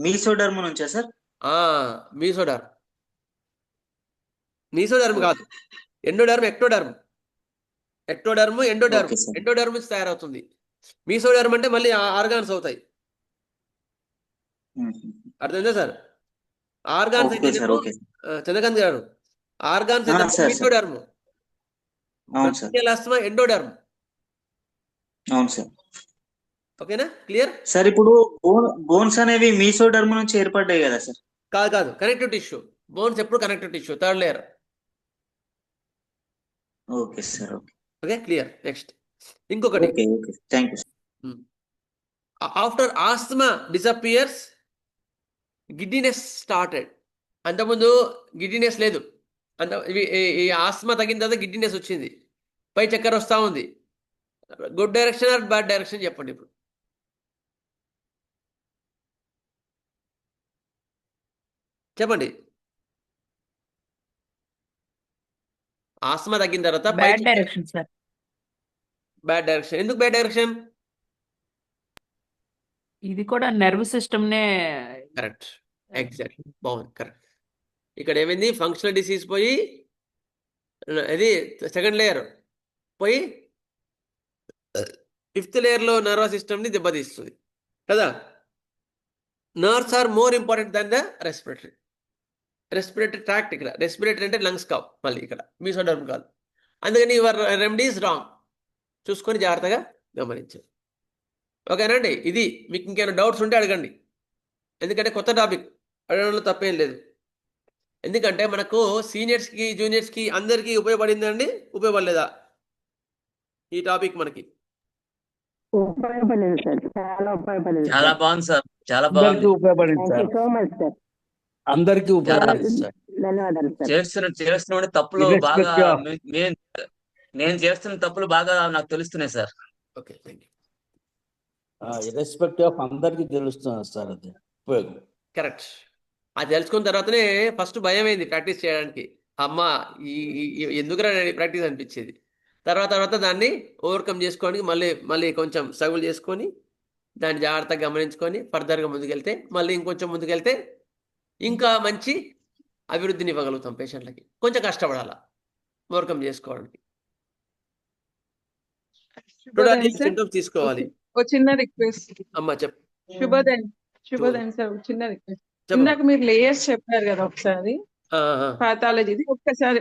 మీసోడర్మ్ నుంచా సార్? మీసోడర్మ్ కాదు, ఎండోడర్మ్, ఎక్టోడర్మ్, ఎండోడర్మ్ నుంచి తయారవుతుంది. మీసోడర్మ్ అంటే మళ్ళీ ఆర్గాన్స్ అవుతాయి. అర్థమైందా సార్? ఆర్గాన్స్ అయితే చంద్రకాంత్ గారు, ఆర్గాన్స్ అయితే మీసోడర్మ్, ఆస్తమా ఎండోడర్మ్. అవును సార్. ఓకేనా, క్లియర్ సార్? ఇప్పుడు బోన్స్ అనేవి మీసోడర్మ్ నుంచి ఏర్పడ్డాయి కదా సార్? కాదు, కనెక్టివ్ టిష్యూ. బోన్స్ ఎప్పుడు connective tissue, third layer. Okay sir. Okay, clear. Next ఇంకొకటి, thank you. After asthma disappears giddiness started. అంతకుముందు గిడ్డినెస్ లేదు, ఈ ఆస్తమా తగ్గిన తర్వాత గిడ్డినెస్ వచ్చింది, పై చక్కెర వస్తూ ఉంది. Good direction or bad direction చెప్పండి ఇప్పుడు. చెప్పండి. ఆస్తమా తగ్గిన తర్వాత bad direction sir. Bad direction. ఎందుకు బ్యాడ్ డైరెక్షన్? ఇది కూడా నర్వ్ సిస్టమ్ నే. కరెక్ట్, ఎగ్జాక్ట్లీ, బాగుంది, కరెక్ట్. ఇక్కడ ఏమైంది, ఫంక్షనల్ డిసీజ్ పోయి ఇది సెకండ్ లేయర్ పోయి ఫిఫ్త్ లేయర్లో నర్వస్ సిస్టమ్ని దెబ్బతీస్తుంది కదా. Nerves are more important than the respiratory tract. ఇక్కడ రెస్పిరేటరీ అంటే లంగ్స్ కావు, మళ్ళీ ఇక్కడ మీసోడర్మ్ కాదు. అందుకని యువర్ రెమెడీస్ రాంగ్. చూసుకొని జాగ్రత్తగా గమనించారు. ఓకేనండి. ఇది మీకు ఇంకేమైనా డౌట్స్ ఉంటే అడగండి, ఎందుకంటే కొత్త టాపిక్, అడగడంలో తప్పేం లేదు. ఎందుకంటే మనకు సీనియర్స్కి జూనియర్స్కి అందరికీ ఉపయోగపడిందండి, ఉపయోగపడలేదా ఈ టాపిక్ మనకి? ఉపయోగపడింది సార్, చాలా ఉపయోగపడింది. చాలా బాగుంది సార్, చాలా బాగుంది, ఉపయోగపడింది సార్, సో మచ్ సార్. అందరికీ ఉపయోగపడింది సార్. ధన్యవాదాలు సార్. చేస్తున్న తప్పులు బాగా ఇర్రెస్పెక్టివ్ ఆఫ్ నేను చేస్తున్న తప్పులు బాగా నాకు తెలుస్తున్నాయి sir. Okay, thank you. Irrespective of అందరికీ తెలుస్తుంది సార్ అది ఉపయోగం. కరెక్ట్. అది తెలుసుకున్న తర్వాతనే ఫస్ట్ భయం అయింది ప్రాక్టీస్ చేయడానికి. అమ్మ ఎందుకురా ప్రాక్టీస్ అనిపించేది. తర్వాత దాన్ని ఓవర్కమ్ చేసుకోవడానికి మళ్ళీ కొంచెం స్ట్రగుల్ చేసుకొని దాన్ని జాగ్రత్తగా గమనించుకొని ఫర్దర్గా ముందుకెళ్తే మళ్ళీ ఇంకొంచెం ముందుకెళ్తే ఇంకా మంచి అభివృద్ధిని ఇవ్వగలుగుతాం పేషెంట్లకి. కొంచెం కష్టపడాలా ఓవర్కమ్ చేసుకోవడానికి. సింటమ్స్ తీసుకోవాలి. ఒక చిన్న రిక్వెస్ట్. అమ్మా చెప్పు. శుభోదయం సార్, చిన్న రిక్వెస్ట్. ఇందాక మీరు లేయర్స్ చెప్పారు కదా ఒకసారి పాథాలజీది, ఒక్కసారి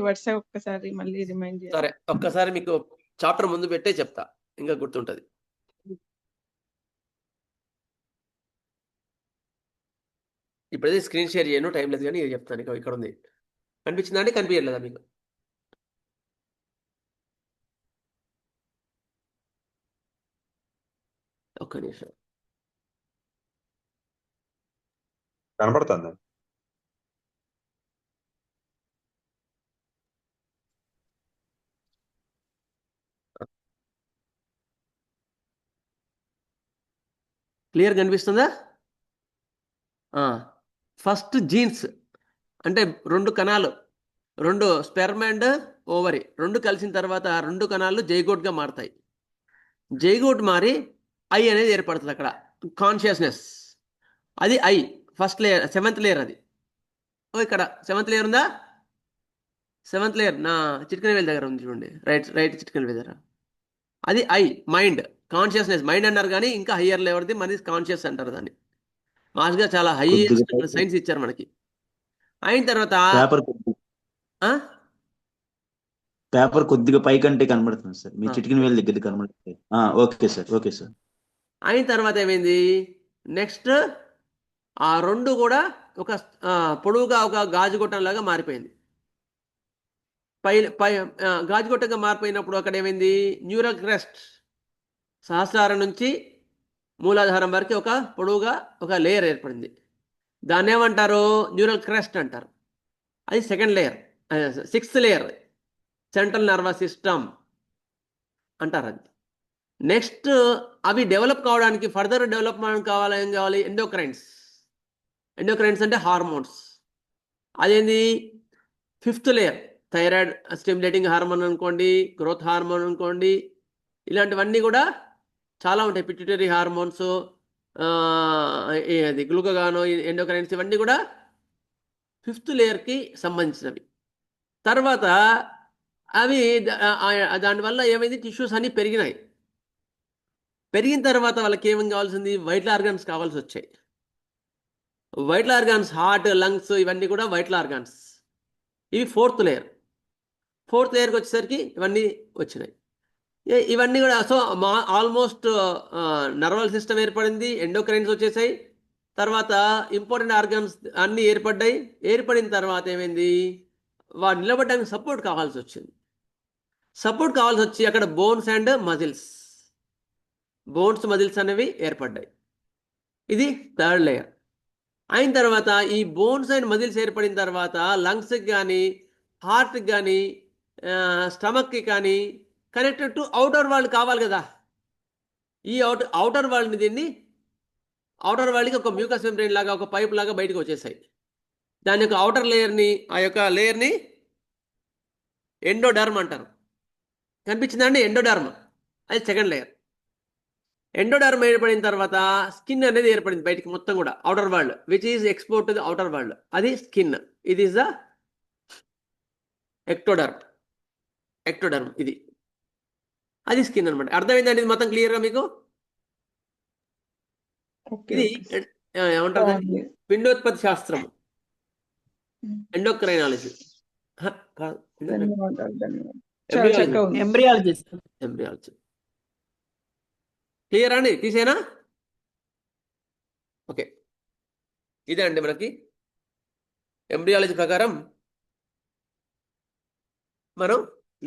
వరుస ఒక్కసారి మళ్ళీ రిమైండ్ చేయాలి. సరే, ఒక్కసారి మీకు చాప్టర్ ముందు పెట్టే చెప్తా, ఇంకా గుర్తుంటది. ఇప్పుడైతే స్క్రీన్ షేర్ చేయను, టైం లేదు, కానీ చెప్తాను. ఇక్కడ ఉంది, కనిపించిందా అండి? కనిపించలేదా మీకు? ఒక్క నిమిషం. కనపడుతుంది. క్లియర్ కనిపిస్తుందా? ఫస్ట్ జీన్స్ అంటే 2 కణాలు, 2 స్పెర్మ్ అండ్ ఓవరీ 2 కలిసిన తర్వాత 2 కణాలు జైగోట్గా మారుతాయి. జైగోట్ మారి ఐ అనేది ఏర్పడుతుంది. అక్కడ కాన్షియస్నెస్, అది I first layer, 7th layer. అది ఇక్కడ 7th లేయర్ ఉందా? 7th లేయర్ నా చిటికెన వేలు దగ్గర ఉంది చూడండి, రైట్ చిటికెన వేలు దగ్గర. అది ఐ, మైండ్, కాన్షియస్నెస్. మైండ్ అన్నారు కానీ ఇంకా హయ్యర్ లెవెల్ది మనది కాన్షియస్ అంటారు దాన్ని. మాస్గా చాలా హైయెస్ట్ సైన్స్ ఇచ్చారు మనకి. అయిన తర్వాత పేపర్ కొద్దిగా పై కంటే కనబడుతుంది సార్, మీ చిటికిన వేలు దగ్గర కనబడుతుంది. Okay sir. అయిన తర్వాత ఏమైంది, నెక్స్ట్ ఆ 2 కూడా ఒక పొడవుగా ఒక గాజుగొట్టంలాగా మారిపోయింది. పై గాజుగొట్టంగా మారిపోయినప్పుడు అక్కడ ఏమైంది, న్యూరల్ క్రెస్ట్, సహస్రారం నుంచి మూలాధారం వరకు ఒక పొడవుగా ఒక లేయర్ ఏర్పడింది. దాన్ని ఏమంటారు? న్యూరల్ క్రెస్ట్ అంటారు. అది 2nd layer. 6th layer central nervous system అంటారు. అది నెక్స్ట్ అవి డెవలప్ కావడానికి, ఫర్దర్ డెవలప్మెంట్ కావాలి, ఏం కావాలి? ఎండోక్రైన్స్ అంటే హార్మోన్స్. అదేంది? 5th layer thyroid stimulating hormone అనుకోండి, గ్రోత్ హార్మోన్ అనుకోండి, ఇలాంటివన్నీ కూడా చాలా ఉంటాయి. పిట్యూటరీ హార్మోన్స్, అది గ్లూకగాను, ఎండోక్రైన్స్, ఇవన్నీ కూడా 5th లేయర్కి సంబంధించినవి. తర్వాత అవి దానివల్ల ఏమైంది, టిష్యూస్ అన్నీ పెరిగినాయి. పెరిగిన తర్వాత వాళ్ళకి ఏమేమి కావాల్సింది? వైటల్ ఆర్గాన్స్ కావాల్సి వచ్చాయి. వైటల్ ఆర్గాన్స్, హార్ట్, లంగ్స్, ఇవన్నీ కూడా వైటల్ ఆర్గాన్స్. ఇవి 4th లేయర్. 4th లేయర్కి వచ్చేసరికి ఇవన్నీ వచ్చినాయి. ఇవన్నీ కూడా సో ఆల్మోస్ట్ నర్వల్ సిస్టమ్ ఏర్పడింది, ఎండోక్రైన్స్ వచ్చేసాయి. తర్వాత ఇంపార్టెంట్ ఆర్గాన్స్ అన్నీ ఏర్పడ్డాయి. ఏర్పడిన తర్వాత ఏమైంది, వాడు నిలబడడానికి సపోర్ట్ కావాల్సి వచ్చింది. సపోర్ట్ కావాల్సి వచ్చి అక్కడ బోన్స్ అండ్ మజిల్స్ అనేవి ఏర్పడ్డాయి. ఇది 3rd లేయర్. అయిన తర్వాత ఈ బోన్స్ అండ్ మజిల్స్ ఏర్పడిన తర్వాత లంగ్స్కి కానీ, హార్ట్కి కానీ, స్టమక్కి కానీ కనెక్టెడ్ టు అవుటర్ వరల్డ్ కావాలి కదా. ఈ అవుటర్ వరల్డ్ని, దీన్ని అవుటర్ వరల్డ్కి ఒక మ్యూకస్ మెంబ్రేన్ లాగా, ఒక పైప్ లాగా బయటకు వచ్చేసాయి. దాని యొక్క అవుటర్ లేయర్ని, ఆ యొక్క లేయర్ని ఎండోడర్మ్ అంటారు. కనిపించిందండి? ఎండోడర్మ్ అది 2nd లేయర్. ఎండోడర్మ్ ఏర్పడిన తర్వాత స్కిన్ అనేది ఏర్పడింది బయటికి మొత్తం కూడా, outer world which is export to the outer world. అది స్కిన్. ఇది ఈజ్ ద ఎక్టోడర్మ్. ఇది అది స్కిన్ అనమాట. అర్థమైందండి? ఇది మొత్తం క్లియర్గా మీకు? ఇది ఏమంటారు? పిండోత్పత్తి శాస్త్రం, ఎండోక్రైనాలజీ, ఎంబ్రియాలజీ. క్లియర్ అండి? తీసేనా? ఓకే, ఇదే అండి మనకి ఎంబ్రియాలజీ ప్రకారం మనం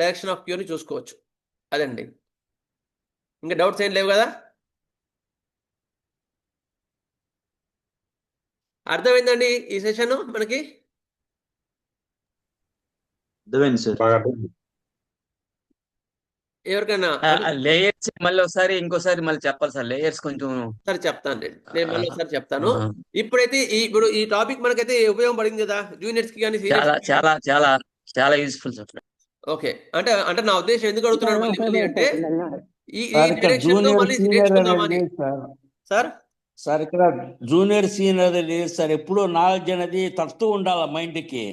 డైరెక్షన్ ఆఫ్ క్యూర్ని చూసుకోవచ్చు. అదండి. ఇంకా డౌట్స్ ఏం లేవు కదా? అర్థమైందండి ఈ సెషన్ మనకి? అర్థమైంది సార్. బాగా అర్థమైంది. ఎవరికైనా లేయర్స్ మళ్ళీ ఒకసారి ఇంకోసారి మళ్ళీ చెప్పాలి సార్. లేయర్స్ కొంచెం సరే చెప్తాను నేను మళ్ళీ ఒకసారి చెప్తాను. ఇప్పుడైతే ఇప్పుడు ఈ టాపిక్ మనకైతే ఉపయోగపడింది కదా జూనియర్స్ కి కానీ చాలా సీనియర్స్. చాలా చాలా చాలా యూస్ఫుల్ సార్. ఓకే, అంటే అంటే నా ఉద్దేశం ఎందుకు అడుగుతున్నాను మళ్ళీ మళ్ళీ అంటే ఈ సార్ ఇక్కడ డైరెక్షన్ లో జూనియర్ మళ్ళీ సీనియర్ నేర్చుకుందామని. అనేది సార్ సార్ సార్ ఇక్కడ జూనియర్ సీనియర్ అనేది లేదు సార్. ఎప్పుడూ నాలెడ్జ్ అనేది తడుతూ ఉండాలి మైండ్కి.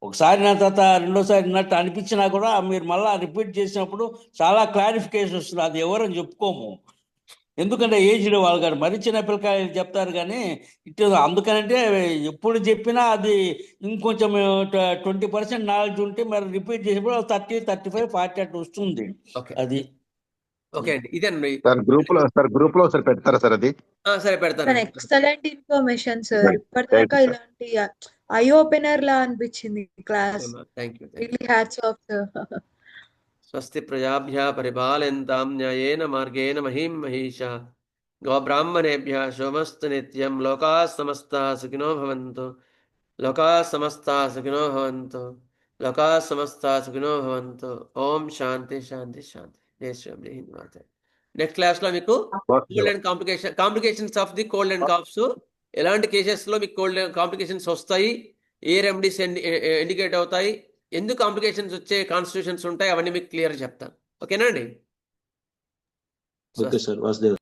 ఒకసారి నా తర్వాత రెండోసారి విన్నట్టు అనిపించినా కూడా మీరు మళ్ళీ రిపీట్ చేసినప్పుడు చాలా క్లారిఫికేషన్ వస్తుంది. అది ఎవరని చెప్పుకోము, ఎందుకంటే ఏజ్డ్ వాళ్ళు కానీ మరీ చిన్న పిల్లకాయలు చెప్తారు కానీ ఇటు అందుకనంటే ఎప్పుడు చెప్పినా అది ఇంకొంచెం 20% నాలెడ్జ్ ఉంటే మరి రిపీట్ చేసినప్పుడు 30, 35, 40 అట్లా వస్తుంది. అది ఓకే అండి, ఇదేనండి సార్ గ్రూప్ లో సార్ పెడతారా సార్ అది? సరే పెడతాను. Excellent information sir. ఇప్పటిదాకా ఇలాంటి ఐ ఓపెనర్ లా అనిపించింది class. Thank you. Really hats off sir. స్వస్తి ప్రజాభ్య పరిపాలయంతాం న్యాయేన మార్గేణ మహీం మహిషా గోబ్రాహ్మణేభ్య శోమస్తు నిత్యం. లోకా సమస్తా సుఖినో భవంతు. లోకా సమస్తా సుఖినో భవంతు. లోకా సమస్తా సుఖినో భవంతు. ఓం శాంతి శాంతి శాంతి. జై శ్రీరామ్, జై హింద్ మాత. నెక్స్ట్ క్లాస్ లో మీకు cold and complications of the cold and calves, ఎలాంటి కేసెస్ లో మీకు కోల్డ్ కాంప్లికేషన్స్ వస్తాయి, ఏ రెమెడీస్ ఇండికేట్ అవుతాయి, ఎందుకు కాంప్లికేషన్స్ వచ్చే కాన్స్టిట్యూషన్స్ ఉంటాయి, అవన్నీ మీకు క్లియర్ చెప్తాను. ఓకేనా అండి? Okay sir. Vasudev.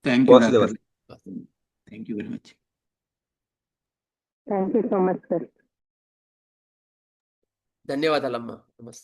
Thank you very much. Thank you so much sir. ధన్యవాదాలమ్మా. నమస్తే.